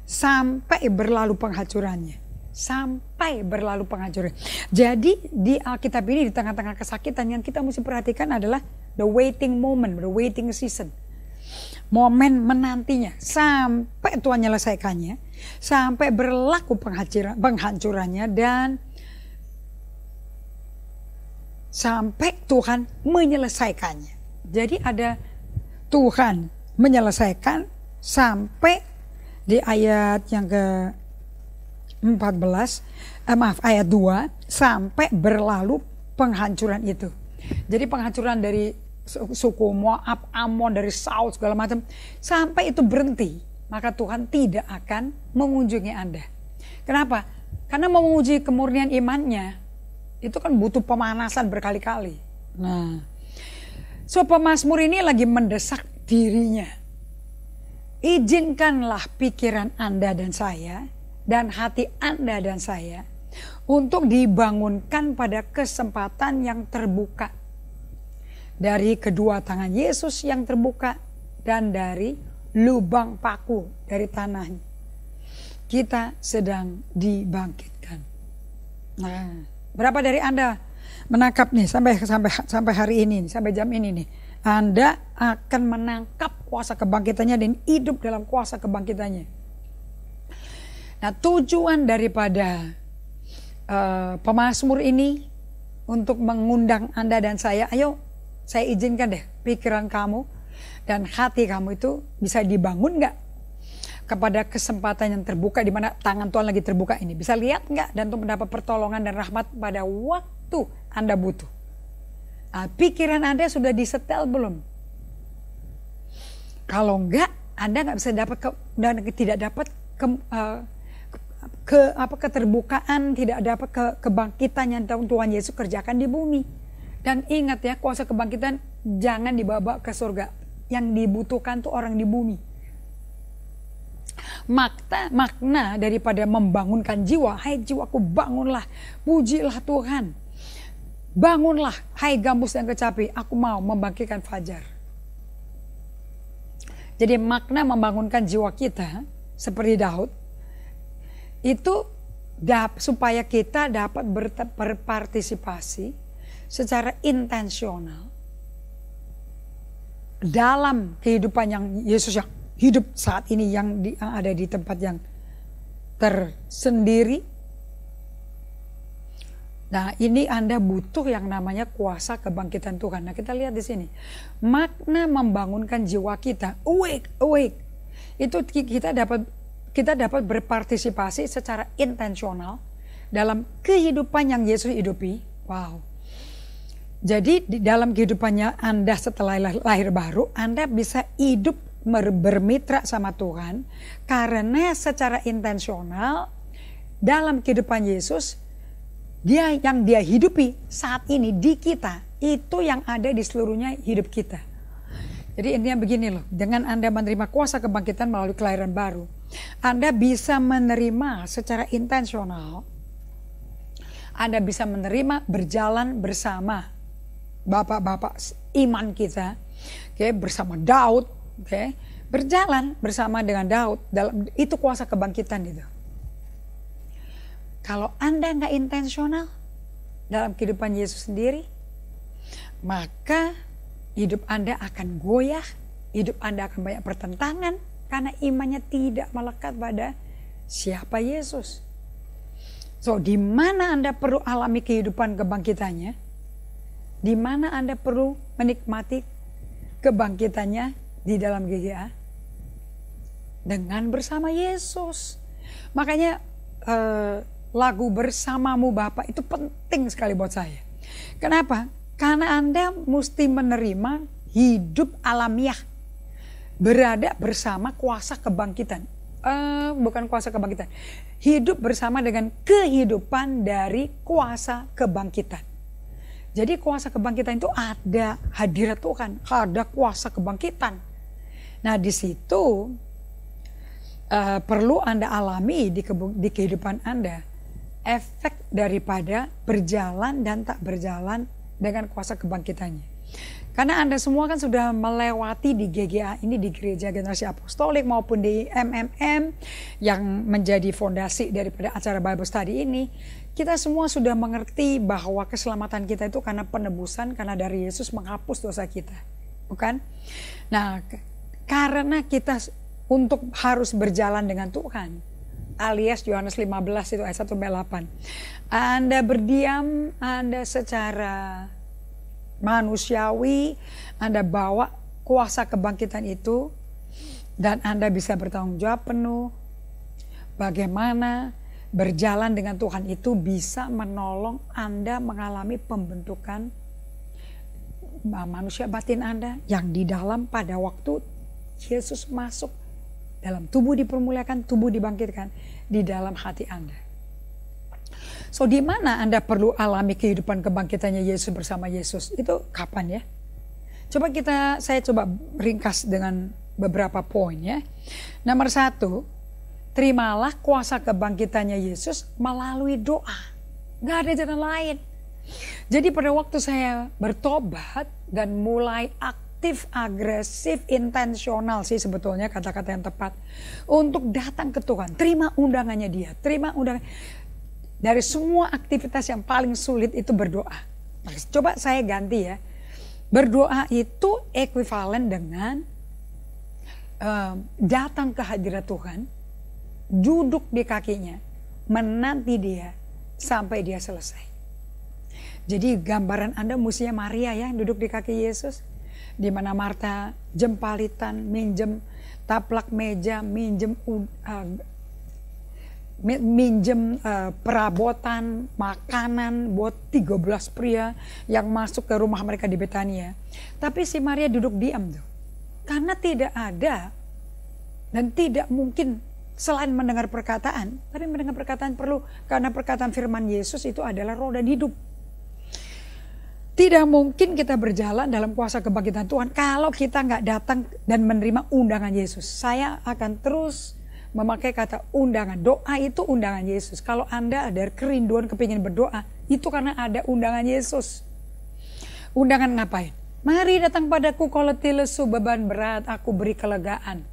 A: Sampai berlalu penghancurannya. Sampai berlalu penghancuran. Jadi di Alkitab ini di tengah-tengah kesakitan yang kita mesti perhatikan adalah the waiting moment, the waiting season. Momen menantinya sampai Tuhan menyelesaikannya, sampai berlaku penghancurannya dan sampai Tuhan menyelesaikannya. Jadi ada Tuhan menyelesaikan sampai di ayat yang ke 14, ayat 2 sampai berlalu penghancuran itu. Jadi penghancuran dari suku Moab, Amon, dari Saul segala macam sampai itu berhenti, maka Tuhan tidak akan mengunjungi Anda. Kenapa? Karena mau menguji kemurnian imannya itu kan butuh pemanasan berkali-kali. Nah, pemazmur ini lagi mendesak dirinya. Izinkanlah pikiran Anda dan saya dan hati Anda dan saya untuk dibangunkan pada kesempatan yang terbuka. Dari kedua tangan Yesus yang terbuka dan dari lubang paku dari tanahnya. Kita sedang dibangkitkan. Nah, berapa dari Anda menangkap nih sampai hari ini, sampai jam ini nih. Anda akan menangkap kuasa kebangkitannya dan hidup dalam kuasa kebangkitannya. Nah, tujuan daripada pemazmur ini untuk mengundang Anda dan saya, ayo saya izinkan deh pikiran kamu dan hati kamu itu bisa dibangun nggak kepada kesempatan yang terbuka di mana tangan Tuhan lagi terbuka ini. Bisa lihat nggak dan untuk mendapat pertolongan dan rahmat pada waktu Anda butuh. Nah, pikiran Anda sudah disetel belum? Kalau enggak, Anda nggak bisa dapat dan tidak dapat keterbukaan, tidak dapat kebangkitan yang Tuhan Yesus kerjakan di bumi. Dan ingat ya, kuasa kebangkitan jangan dibawa ke surga. Yang dibutuhkan tuh orang di bumi. Makna daripada membangunkan jiwa, hai jiwaku bangunlah, pujilah Tuhan. Bangunlah, hai gambus dan kecapi, aku mau membangkitkan fajar. Jadi makna membangunkan jiwa kita, seperti Daud, itu supaya kita dapat berpartisipasi secara intensional dalam kehidupan yang Yesus yang hidup saat ini, yang ada di tempat yang tersendiri. Nah, ini Anda butuh yang namanya kuasa kebangkitan Tuhan. Nah, kita lihat di sini. Makna membangunkan jiwa kita, awake. Itu kita dapat berpartisipasi secara intensional dalam kehidupan yang Yesus hidupi. Wow. Jadi di dalam kehidupannya Anda setelah lahir baru, Anda bisa hidup bermitra sama Tuhan karena secara intensional dalam kehidupan Yesus, yang dia hidupi saat ini di kita, itu yang ada di seluruhnya hidup kita. Jadi intinya begini loh, dengan Anda menerima kuasa kebangkitan melalui kelahiran baru, Anda bisa menerima secara intensional, Anda bisa menerima berjalan bersama bapak-bapak iman kita, bersama Daud, berjalan bersama dengan Daud, itu kuasa kebangkitan itu. Kalau Anda nggak intensional dalam kehidupan Yesus sendiri, maka hidup Anda akan goyah, hidup Anda akan banyak pertentangan, karena imannya tidak melekat pada siapa Yesus. So, di mana Anda perlu alami kehidupan kebangkitannya? Di mana Anda perlu menikmati kebangkitannya di dalam GGA? Dengan bersama Yesus. Makanya lagu Bersamamu Bapa itu penting sekali buat saya. Kenapa? Karena Anda mesti menerima hidup alamiah. Berada bersama kuasa kebangkitan. Bukan kuasa kebangkitan. Hidup bersama dengan kehidupan dari kuasa kebangkitan. Jadi kuasa kebangkitan itu ada hadirat Tuhan, ada kuasa kebangkitan. Nah, di situ perlu Anda alami di kehidupan Anda efek daripada berjalan dan tak berjalan dengan kuasa kebangkitannya. Karena Anda semua kan sudah melewati di GGA ini, di Gereja Generasi Apostolik maupun di MMM yang menjadi fondasi daripada acara Bible Study ini. Kita semua sudah mengerti bahwa keselamatan kita itu karena penebusan, karena dari Yesus menghapus dosa kita. Bukan? Nah, karena kita untuk harus berjalan dengan Tuhan, alias Yohanes 15 itu ayat 1-8. Anda berdiam, Anda secara manusiawi, Anda bawa kuasa kebangkitan itu, dan Anda bisa bertanggung jawab penuh bagaimana berjalan dengan Tuhan itu bisa menolong Anda mengalami pembentukan manusia batin Anda yang di dalam pada waktu Yesus masuk dalam tubuh dipermuliakan, tubuh dibangkitkan di dalam hati Anda. So, di mana Anda perlu alami kehidupan kebangkitannya Yesus bersama Yesus? Itu kapan ya? Saya coba ringkas dengan beberapa poin ya. Nomor 1, terimalah kuasa kebangkitannya Yesus melalui doa. Gak ada jalan lain. Jadi pada waktu saya bertobat dan mulai aktif, agresif, intensional sih sebetulnya kata-kata yang tepat. Untuk datang ke Tuhan, terima undangannya Dia, terima undangan. Dari semua aktivitas yang paling sulit itu berdoa. Nah, coba saya ganti ya. Berdoa itu ekuivalen dengan datang ke hadirat Tuhan, duduk di kakinya, menanti Dia sampai Dia selesai. Jadi gambaran Anda mestinya Maria ya, duduk di kaki Yesus, di mana Marta jempalitan, minjem taplak meja, minjem perabotan makanan buat 13 pria yang masuk ke rumah mereka di Betania. Tapi si Maria duduk diam tuh. Karena tidak ada dan tidak mungkin selain mendengar perkataan, tapi mendengar perkataan perlu, karena perkataan firman Yesus itu adalah roh dan hidup. Tidak mungkin kita berjalan dalam kuasa kebangkitan Tuhan kalau kita nggak datang dan menerima undangan Yesus. Saya akan terus memakai kata undangan. Doa itu undangan Yesus. Kalau Anda ada kerinduan kepingin berdoa, itu karena ada undangan Yesus. Undangan ngapain? Mari datang padaku kalau letih lesu beban berat, aku beri kelegaan.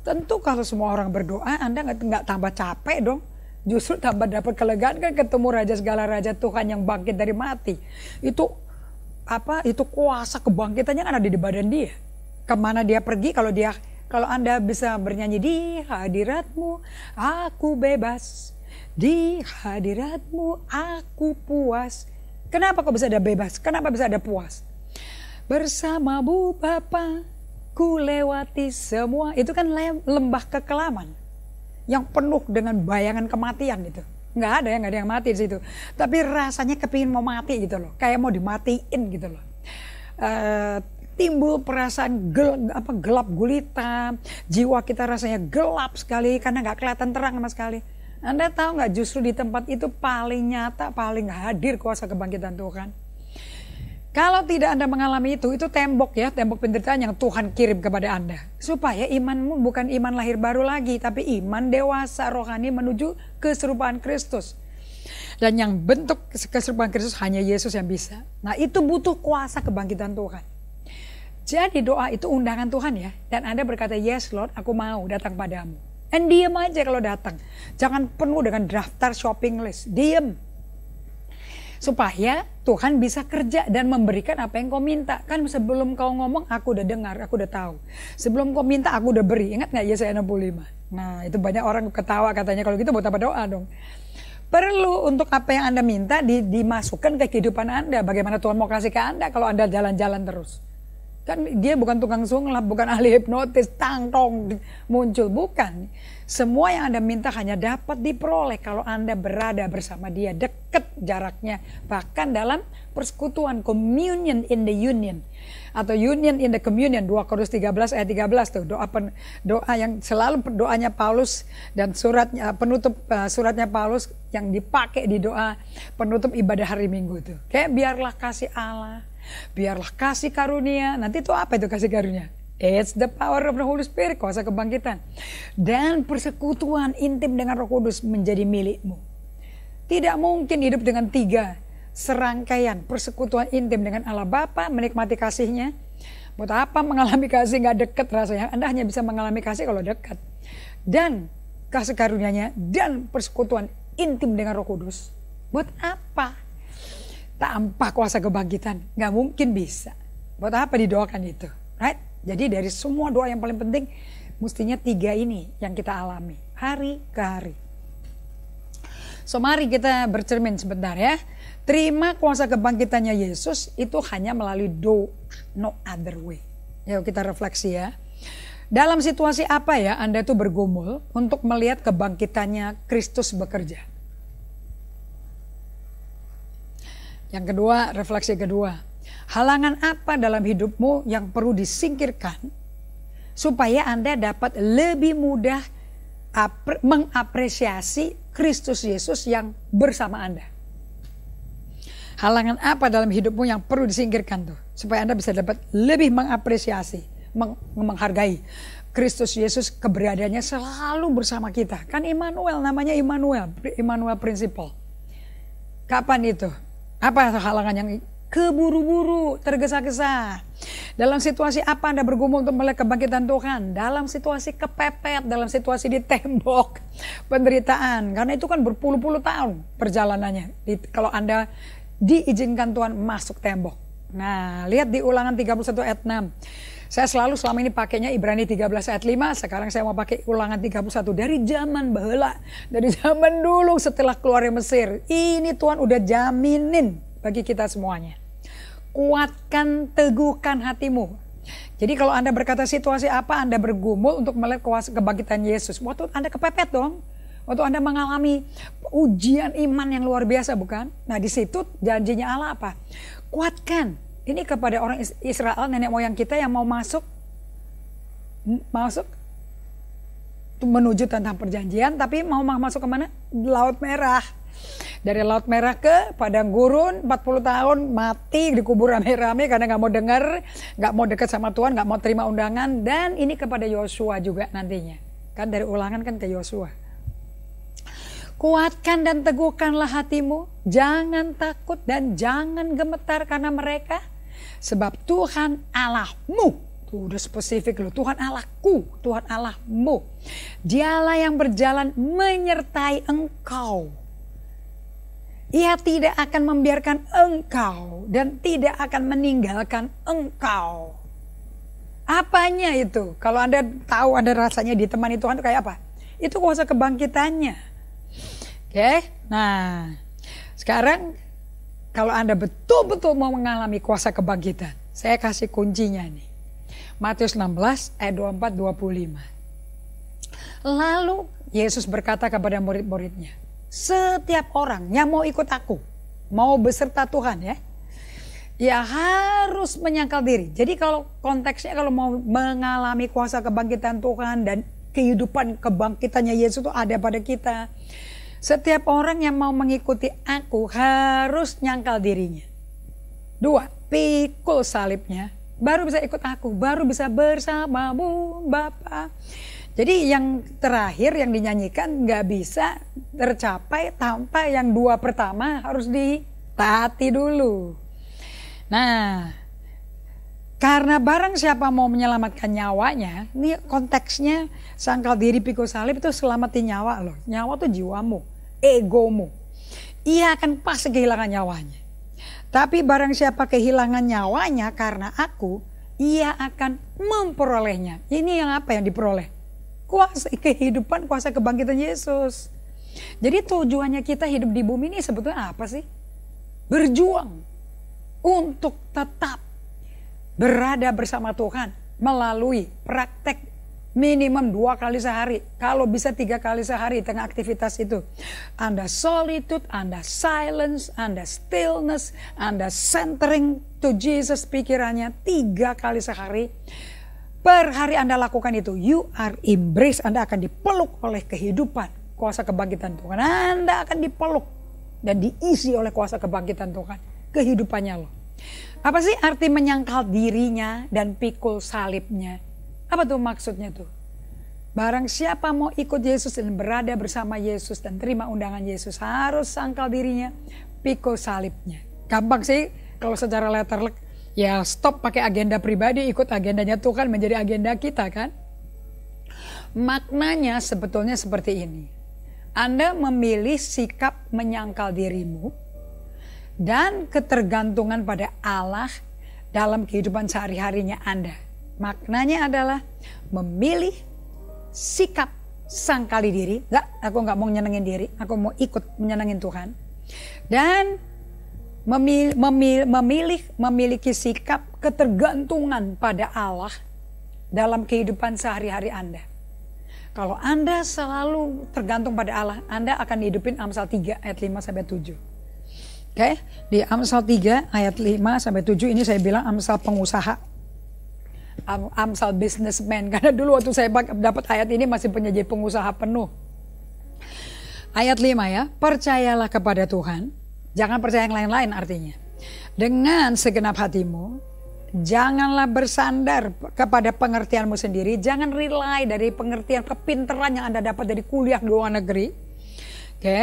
A: Tentu kalau semua orang berdoa, Anda nggak tambah capek dong. Justru tambah dapat kelegaan, kan ketemu Raja segala raja, Tuhan yang bangkit dari mati. Itu kuasa kebangkitannya kan ada di badan Dia. Kemana Dia pergi, kalau Anda bisa bernyanyi di hadiratmu aku bebas, di hadiratmu aku puas. Kenapa kok bisa ada bebas? Kenapa bisa ada puas? Bersamamu Bapa ku lewati semua. Itu kan lembah kekelaman yang penuh dengan bayangan kematian itu. Nggak ada yang mati di situ. Tapi rasanya kepingin mau mati gitu loh. Kayak mau dimatiin gitu loh. Timbul perasaan gelap gulita. Jiwa kita rasanya gelap sekali karena nggak kelihatan terang sama sekali. Anda tahu nggak, justru di tempat itu paling nyata, paling hadir kuasa kebangkitan Tuhan. Kalau tidak Anda mengalami itu tembok ya, tembok penderitaan yang Tuhan kirim kepada Anda. Supaya imanmu bukan iman lahir baru lagi, tapi iman dewasa rohani menuju keserupaan Kristus. Dan yang bentuk keserupaan Kristus hanya Yesus yang bisa. Nah itu butuh kuasa kebangkitan Tuhan. Jadi doa itu undangan Tuhan ya. Dan Anda berkata, yes Lord, aku mau datang padamu. Dan diam aja kalau datang. Jangan penuh dengan daftar shopping list. Diam. Supaya Tuhan bisa kerja dan memberikan apa yang kau minta. Kan sebelum kau ngomong, aku udah dengar, aku udah tahu. Sebelum kau minta, aku udah beri. Ingat gak Yesaya 65? Nah itu banyak orang ketawa katanya, kalau gitu buat apa doa dong. Perlu untuk apa yang Anda minta dimasukkan ke kehidupan Anda. Bagaimana Tuhan mau kasih ke Anda kalau Anda jalan-jalan terus? Kan Dia bukan tukang sulap, bukan ahli hipnotis, tangtong muncul, bukan. Semua yang Anda minta hanya dapat diperoleh kalau Anda berada bersama Dia, dekat jaraknya. Bahkan dalam persekutuan, communion in the union. Atau union in the communion, 2 Korintus 13 ayat 13 tuh. Doa yang selalu doanya Paulus dan penutup suratnya Paulus yang dipakai di doa penutup ibadah hari Minggu itu. Kayak biarlah kasih Allah, biarlah kasih karunia. Nanti itu apa itu kasih karunia? It's the power of the Holy Spirit, kuasa kebangkitan. Dan persekutuan intim dengan Roh Kudus menjadi milikmu. Tidak mungkin hidup dengan 3 serangkaian persekutuan intim dengan Allah Bapa, menikmati kasih-Nya. Buat apa mengalami kasih gak dekat rasanya? Anda hanya bisa mengalami kasih kalau dekat. Dan kasih karunia-Nya dan persekutuan intim dengan Roh Kudus. Buat apa? Tanpa kuasa kebangkitan gak mungkin bisa. Buat apa didoakan itu? Right? Jadi dari semua doa yang paling penting, mestinya 3 ini yang kita alami hari ke hari. So mari kita bercermin sebentar ya. Terima kuasa kebangkitannya Yesus itu hanya melalui doa, no other way. Yuk kita refleksi ya. Dalam situasi apa ya Anda tuh bergumul untuk melihat kebangkitannya Kristus bekerja? Yang kedua, refleksi kedua. Halangan apa dalam hidupmu yang perlu disingkirkan supaya Anda dapat lebih mudah mengapresiasi Kristus Yesus yang bersama Anda? Halangan apa dalam hidupmu yang perlu disingkirkan tuh supaya Anda bisa dapat lebih mengapresiasi, menghargai, Kristus Yesus keberadaannya selalu bersama kita. Kan Immanuel, namanya Immanuel, Immanuel Principle. Kapan itu? Apa halangan yang keburu-buru, tergesa-gesa? Dalam situasi apa Anda bergumul untuk melihat kebangkitan Tuhan? Dalam situasi kepepet, dalam situasi di tembok penderitaan. Karena itu kan berpuluh-puluh tahun perjalanannya. Kalau Anda diizinkan Tuhan masuk tembok. Nah, lihat di Ulangan 31 ayat 6. Saya selalu selama ini pakainya Ibrani 13 ayat 5. Sekarang saya mau pakai Ulangan 31. Dari zaman baheula, dari zaman dulu setelah keluar dari Mesir. Ini Tuhan udah jaminin bagi kita semuanya. Kuatkan, teguhkan hatimu. Jadi kalau Anda berkata situasi apa Anda bergumul untuk melihat kuasa kebangkitan Yesus. Waktu Anda kepepet dong. Waktu Anda mengalami ujian iman yang luar biasa, bukan? Nah, di situ janjinya Allah apa? Kuatkan. Ini kepada orang Israel, nenek moyang kita yang mau masuk menuju tentang perjanjian, tapi mau masuk kemana? Laut Merah. Dari Laut Merah ke padang gurun 40 tahun mati dikubur rame-rame karena nggak mau dengar, nggak mau dekat sama Tuhan, nggak mau terima undangan. Dan ini kepada Yosua juga nantinya. Kan dari Ulangan kan ke Yosua. Kuatkan dan teguhkanlah hatimu, jangan takut dan jangan gemetar karena mereka, sebab Tuhan Allahmu, tuh udah spesifik loh, Tuhan Allahku, Tuhan Allahmu, Dialah yang berjalan menyertai engkau. Ia tidak akan membiarkan engkau dan tidak akan meninggalkan engkau. Apanya itu? Kalau Anda tahu Anda rasanya ditemani Tuhan itu kayak apa? Itu kuasa kebangkitannya. Oke, nah sekarang kalau Anda betul-betul mau mengalami kuasa kebangkitan, saya kasih kuncinya nih. Matius 16 ayat 24-25. Lalu Yesus berkata kepada murid-muridnya, setiap orang yang mau ikut aku, mau beserta Tuhan ya harus menyangkal diri. Jadi kalau konteksnya kalau mau mengalami kuasa kebangkitan Tuhan dan kehidupan kebangkitannya Yesus itu ada pada kita. Setiap orang yang mau mengikuti aku harus nyangkal dirinya. 2, pikul salibnya. Baru bisa ikut aku, baru bisa bersamamu Bapa. Jadi yang terakhir yang dinyanyikan nggak bisa tercapai tanpa yang 2 pertama harus ditaati dulu. Nah, karena barang siapa mau menyelamatkan nyawanya, ini konteksnya sangkal diri pikul salib itu selamatin nyawa loh. Nyawa tuh jiwamu, egomu. Ia akan pasti kehilangan nyawanya. Tapi barang siapa kehilangan nyawanya karena aku, ia akan memperolehnya. Ini yang apa yang diperoleh? Kuasa kehidupan, kuasa kebangkitan Yesus. Jadi tujuannya kita hidup di bumi ini sebetulnya apa sih? Berjuang untuk tetap berada bersama Tuhan melalui praktek minimum 2 kali sehari. Kalau bisa 3 kali sehari tengah aktivitas itu. Anda solitude, Anda silence, Anda stillness, Anda centering to Jesus pikirannya 3 kali sehari. Per hari Anda lakukan itu, you are embraced, Anda akan dipeluk oleh kehidupan, kuasa kebangkitan Tuhan. Anda akan dipeluk dan diisi oleh kuasa kebangkitan Tuhan. Kehidupannya loh. Apa sih arti menyangkal dirinya dan pikul salibnya? Apa tuh maksudnya tuh? Barang siapa mau ikut Yesus dan berada bersama Yesus dan terima undangan Yesus harus sangkal dirinya, pikul salibnya. Gampang sih kalau secara letterlek, ya stop pakai agenda pribadi, ikut agendanya Tuhan menjadi agenda kita kan? Maknanya sebetulnya seperti ini. Anda memilih sikap menyangkal dirimu dan ketergantungan pada Allah dalam kehidupan sehari-harinya Anda. Maknanya adalah memilih sikap sangkali diri. Aku nggak mau nyenengin diri, aku mau ikut menyenengin Tuhan. Dan memiliki sikap ketergantungan pada Allah dalam kehidupan sehari-hari Anda. Kalau Anda selalu tergantung pada Allah, Anda akan hidupin Amsal 3 ayat 5-7. Oke, di Amsal 3 ayat 5-7 ini saya bilang Amsal pengusaha, Amsal businessman. Karena dulu waktu saya dapat ayat ini masih penjadi pengusaha penuh. Ayat 5 ya, percayalah kepada Tuhan, jangan percaya yang lain-lain artinya. Dengan segenap hatimu Janganlah bersandar kepada pengertianmu sendiri. Jangan rely dari pengertian kepintaran yang Anda dapat dari kuliah di luar negeri. Oke.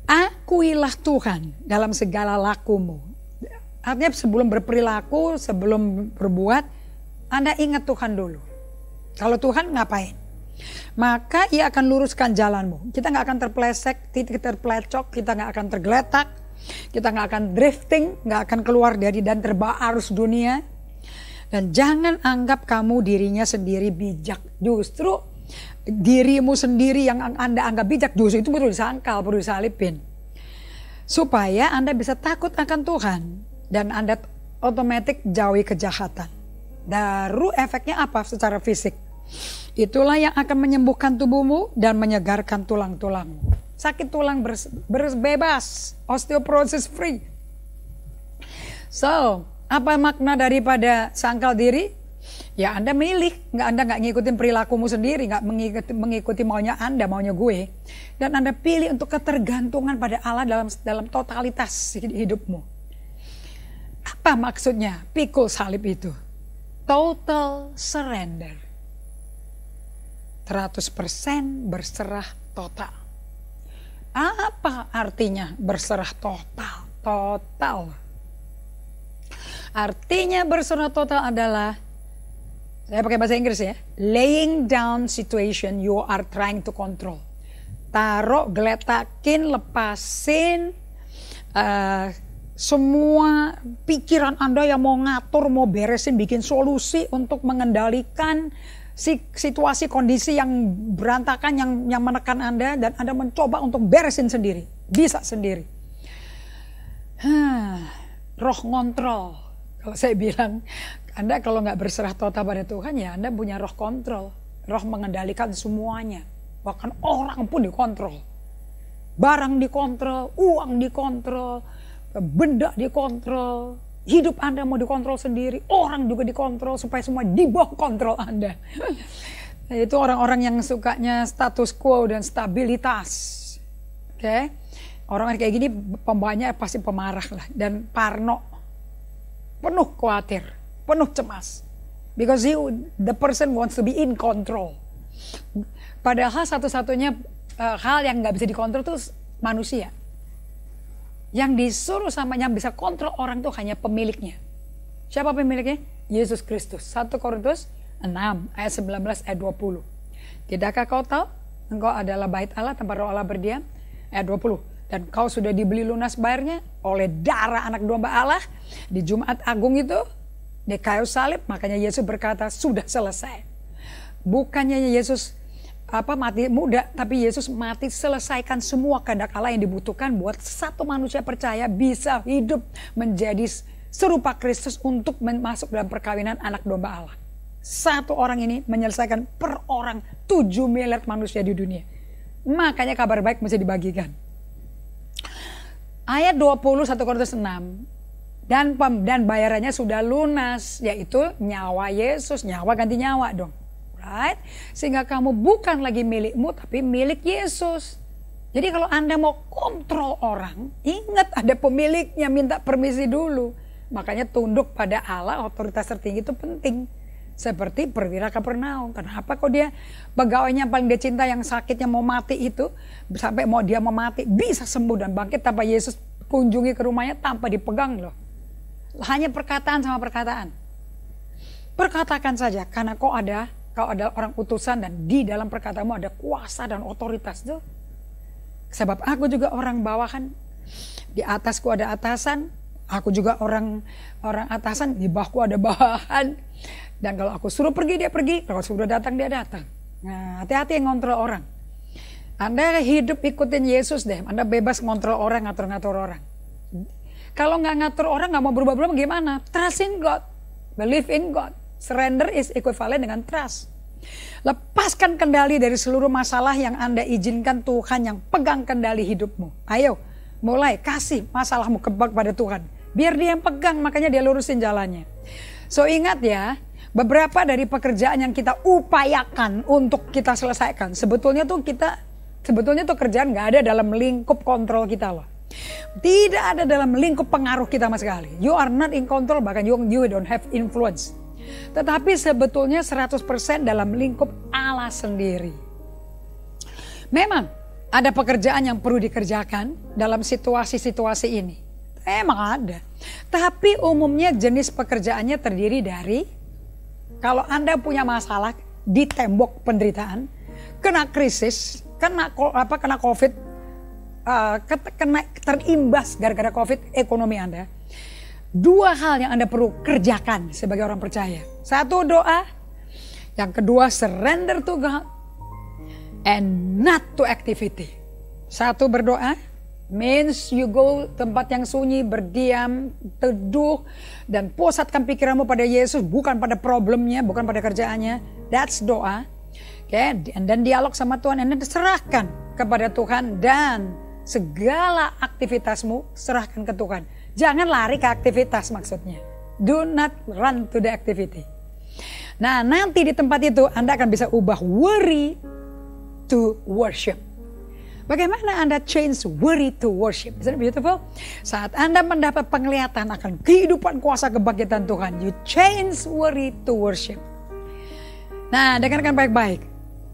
A: Akuilah Tuhan dalam segala lakumu. Artinya sebelum berperilaku, sebelum berbuat, Anda ingat Tuhan dulu. Kalau Tuhan ngapain? Maka Ia akan luruskan jalanmu. Kita nggak akan terpelesek, terpelecok, kita nggak akan tergeletak, kita nggak akan drifting, nggak akan keluar dari dan terbawa arus dunia. Dan jangan anggap kamu dirinya sendiri bijak. Justru dirimu sendiri yang Anda anggap bijak, justru itu perlu disangkal, perlu disalipin. Supaya Anda bisa takut akan Tuhan. Dan Anda otomatis jauhi kejahatan. Baru efeknya apa secara fisik? Itulah yang akan menyembuhkan tubuhmu dan menyegarkan tulang-tulangmu. Sakit tulang berbebas, osteoporosis free. So, apa makna daripada sangkal diri? Ya Anda milih, Anda nggak ngikutin perilakumu sendiri, nggak mengikuti maunya Anda, maunya gue. Dan Anda pilih untuk ketergantungan pada Allah dalam totalitas hidupmu. Apa maksudnya pikul salib itu? Total surrender. 100% berserah total. Apa artinya berserah total? Total. Artinya berserah total adalah, saya pakai bahasa Inggris ya, laying down situation you are trying to control. Taruh, geletakin, lepasin semua pikiran Anda yang mau ngatur, mau beresin, bikin solusi untuk mengendalikan situasi kondisi yang berantakan, yang menekan Anda, dan Anda mencoba untuk beresin sendiri, bisa sendiri. Roh kontrol. Kalau saya bilang, Anda kalau nggak berserah total pada Tuhan, ya Anda punya roh kontrol, roh mengendalikan semuanya, bahkan orang pun dikontrol, barang dikontrol, uang dikontrol, benda dikontrol, hidup Anda mau dikontrol sendiri, orang juga dikontrol supaya semua di bawah kontrol Anda. Nah, itu orang-orang yang sukanya status quo dan stabilitas. Oke? Orang kayak gini pembawanya pasti pemarah lah dan parno. Penuh khawatir, penuh cemas. Because the person wants to be in control. Padahal satu-satunya hal yang nggak bisa dikontrol itu manusia. Yang disuruh sama yang bisa kontrol orang itu hanya pemiliknya. Siapa pemiliknya? Yesus Kristus. 1 Korintus 6 ayat 19 ayat 20. Tidakkah kau tahu engkau adalah bait Allah, tempat roh Allah berdiam? Ayat 20. Dan kau sudah dibeli lunas bayarnya oleh darah anak domba Allah di Jumat Agung itu, di kayu salib. Makanya Yesus berkata sudah selesai. Bukannya Yesus mati muda, tapi Yesus mati selesaikan semua kehendak Allah yang dibutuhkan buat satu manusia percaya bisa hidup menjadi serupa Kristus untuk masuk dalam perkawinan anak domba Allah. Satu orang ini menyelesaikan per orang 7 miliar manusia di dunia. Makanya kabar baik mesti dibagikan. Ayat 20 1 Korintus 6. Dan bayarannya sudah lunas, yaitu nyawa Yesus. Nyawa ganti nyawa dong. Right? Sehingga kamu bukan lagi milikmu tapi milik Yesus. Jadi kalau Anda mau kontrol orang, ingat ada pemiliknya, minta permisi dulu. Makanya tunduk pada Allah, otoritas tertinggi itu penting. Seperti perwira Kapernaum. Kenapa kok dia pegawainya paling dia cinta yang sakitnya mau mati itu, sampai dia mau mati bisa sembuh dan bangkit tanpa Yesus kunjungi ke rumahnya, tanpa dipegang loh. Hanya perkataan sama perkataan. Perkatakan saja karena kau ada orang utusan dan di dalam perkataanmu ada kuasa dan otoritas tuh. Sebab aku juga orang bawahan, di atasku ada atasan, aku juga orang atasan, di bawahku ada bawahan. Dan kalau aku suruh pergi dia pergi, kalau suruh datang dia datang. Nah, hati-hati yang ngontrol orang. Anda hidup ikutin Yesus deh, Anda bebas ngontrol orang, ngatur-ngatur orang. Kalau nggak ngatur orang, nggak mau berubah-ubah gimana? Trust in God, believe in God. Surrender is equivalent dengan trust. Lepaskan kendali dari seluruh masalah yang Anda izinkan Tuhan yang pegang kendali hidupmu. Ayo, mulai kasih masalahmu kepada Tuhan. Biar dia yang pegang, makanya dia lurusin jalannya. So ingat ya, beberapa dari pekerjaan yang kita upayakan untuk kita selesaikan, sebetulnya tuh kerjaan nggak ada dalam lingkup kontrol kita loh. Tidak ada dalam lingkup pengaruh kita sama sekali. You are not in control, bahkan you don't have influence. Tetapi sebetulnya 100% dalam lingkup Allah sendiri. Memang ada pekerjaan yang perlu dikerjakan dalam situasi-situasi ini. Emang ada. Tapi umumnya jenis pekerjaannya terdiri dari, kalau Anda punya masalah di tembok penderitaan, kena krisis, kena COVID, kena terimbas gara-gara COVID ekonomi Anda. Dua hal yang Anda perlu kerjakan sebagai orang percaya. Satu, doa. Yang kedua, surrender to God and not to activity. Satu, berdoa means you go tempat yang sunyi, berdiam, teduh, dan pusatkan pikiranmu pada Yesus, bukan pada problemnya, bukan pada kerjaannya. That's doa. Dan dialog sama Tuhan, dan serahkan kepada Tuhan, dan segala aktivitasmu serahkan ke Tuhan. Jangan lari ke aktivitas maksudnya. Do not run to the activity. Nah, nanti di tempat itu Anda akan bisa ubah worry to worship. Bagaimana Anda change worry to worship? Isn't it beautiful? Saat Anda mendapat penglihatan akan kehidupan kuasa kebangkitan Tuhan, you change worry to worship. Nah, dengarkan baik-baik.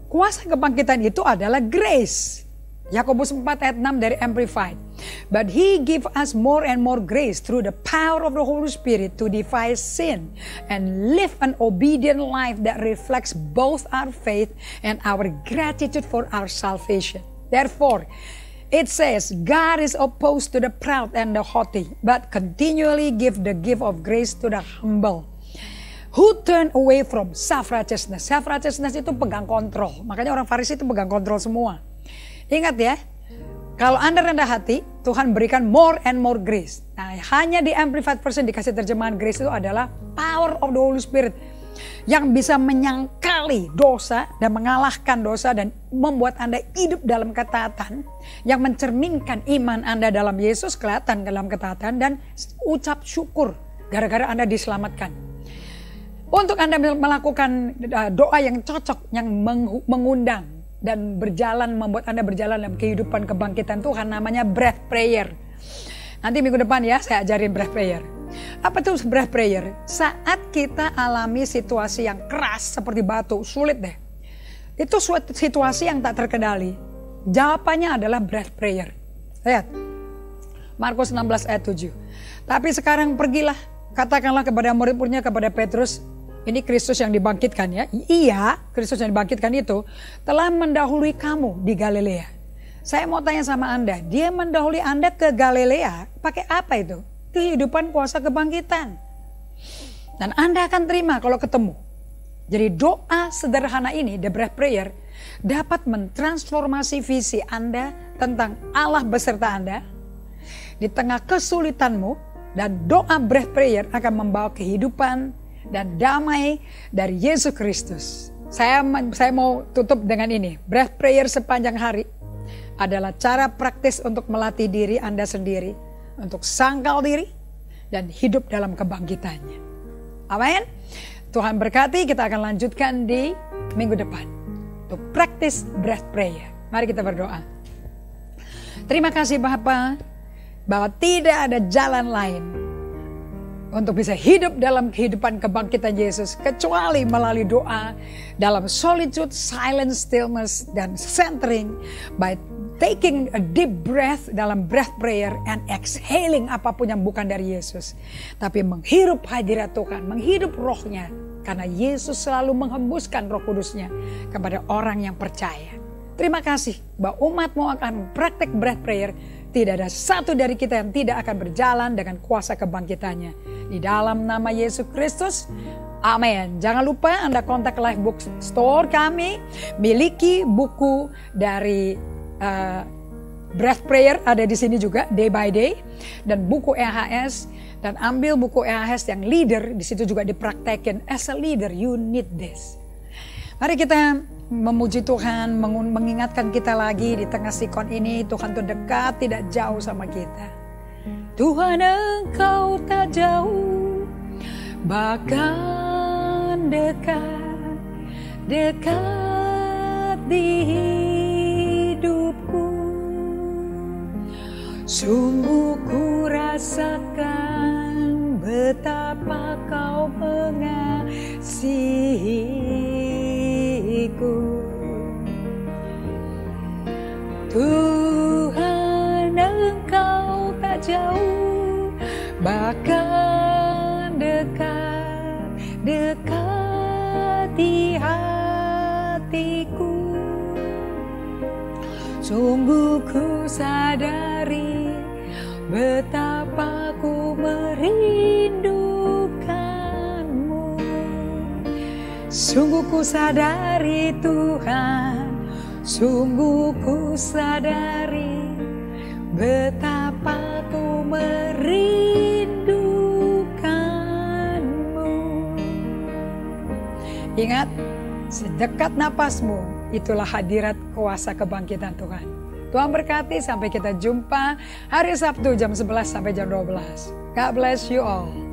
A: Kuasa kebangkitan itu adalah grace. Yakobus 4 ayat 6 dari Amplified. But he give us more and more grace through the power of the Holy Spirit to defy sin and live an obedient life that reflects both our faith and our gratitude for our salvation. Therefore, it says, God is opposed to the proud and the haughty, but continually give the gift of grace to the humble. Who turn away from self-righteousness. Self-righteousness itu pegang kontrol. Makanya orang Farisi itu pegang kontrol semua. Ingat ya, kalau Anda rendah hati, Tuhan berikan more and more grace. Nah, hanya di Amplified Version dikasih terjemahan grace itu adalah power of the Holy Spirit yang bisa menyangkali dosa dan mengalahkan dosa dan membuat Anda hidup dalam ketaatan, yang mencerminkan iman Anda dalam Yesus kelihatan dalam ketaatan, dan ucap syukur gara-gara Anda diselamatkan. Untuk Anda melakukan doa yang cocok, yang mengundang dan berjalan, membuat Anda berjalan dalam kehidupan kebangkitan Tuhan, namanya breath prayer. Nanti minggu depan ya saya ajarin breath prayer. Apa itu breath prayer? Saat kita alami situasi yang keras seperti batu, sulit deh. Itu suatu situasi yang tak terkendali. Jawabannya adalah breath prayer. Lihat, Markus 16 ayat 7. Tapi sekarang pergilah, katakanlah kepada murid-muridnya, kepada Petrus, ini Kristus yang dibangkitkan ya. Iya, Kristus yang dibangkitkan itu telah mendahului kamu di Galilea. Saya mau tanya sama Anda, dia mendahului Anda ke Galilea, pakai apa itu? Kehidupan kuasa kebangkitan. Dan Anda akan terima kalau ketemu. Jadi doa sederhana ini, the breath prayer, dapat mentransformasi visi Anda tentang Allah beserta Anda di tengah kesulitanmu, dan doa breath prayer akan membawa kehidupan dan damai dari Yesus Kristus. Saya mau tutup dengan ini. Breath prayer sepanjang hari adalah cara praktis untuk melatih diri Anda sendiri untuk sangkal diri dan hidup dalam kebangkitannya. Amin. Tuhan berkati, kita akan lanjutkan di minggu depan untuk praktis breath prayer. Mari kita berdoa. Terima kasih Bapa, bahwa tidak ada jalan lain untuk bisa hidup dalam kehidupan kebangkitan Yesus kecuali melalui doa dalam solitude, silence, stillness, dan centering, by taking a deep breath dalam breath prayer and exhaling apapun yang bukan dari Yesus. Tapi menghirup hadirat Tuhan, menghirup rohnya, karena Yesus selalu menghembuskan roh kudusnya kepada orang yang percaya. Terima kasih bahwa umat-Mu akan praktek breath prayer. Tidak ada satu dari kita yang tidak akan berjalan dengan kuasa kebangkitannya. Di dalam nama Yesus Kristus, amin. Jangan lupa Anda kontak Life Book Store kami. Miliki buku dari breath prayer, ada di sini juga, day by day. Dan buku EHS. Dan ambil buku EHS yang leader, di situ juga dipraktekin. As a leader, you need this. Mari kita memuji Tuhan, mengingatkan kita lagi di tengah sikon ini, Tuhan itu dekat, tidak jauh sama kita. Tuhan, Engkau tak jauh, bahkan dekat, dekat di hidupku. Sungguh ku rasakan betapa kau mengasihiku. Tuhan, Engkau tak jauh, bahkan dekat di hatiku. Sungguh ku sadari betapa ku merindukanmu. Sungguh ku sadari Tuhan, sungguh ku sadari betapa ku merindukanmu. Ingat, sedekat napasmu, itulah hadirat kuasa kebangkitan Tuhan. Tuhan berkati, sampai kita jumpa hari Sabtu jam 11 sampai jam 12. God bless you all.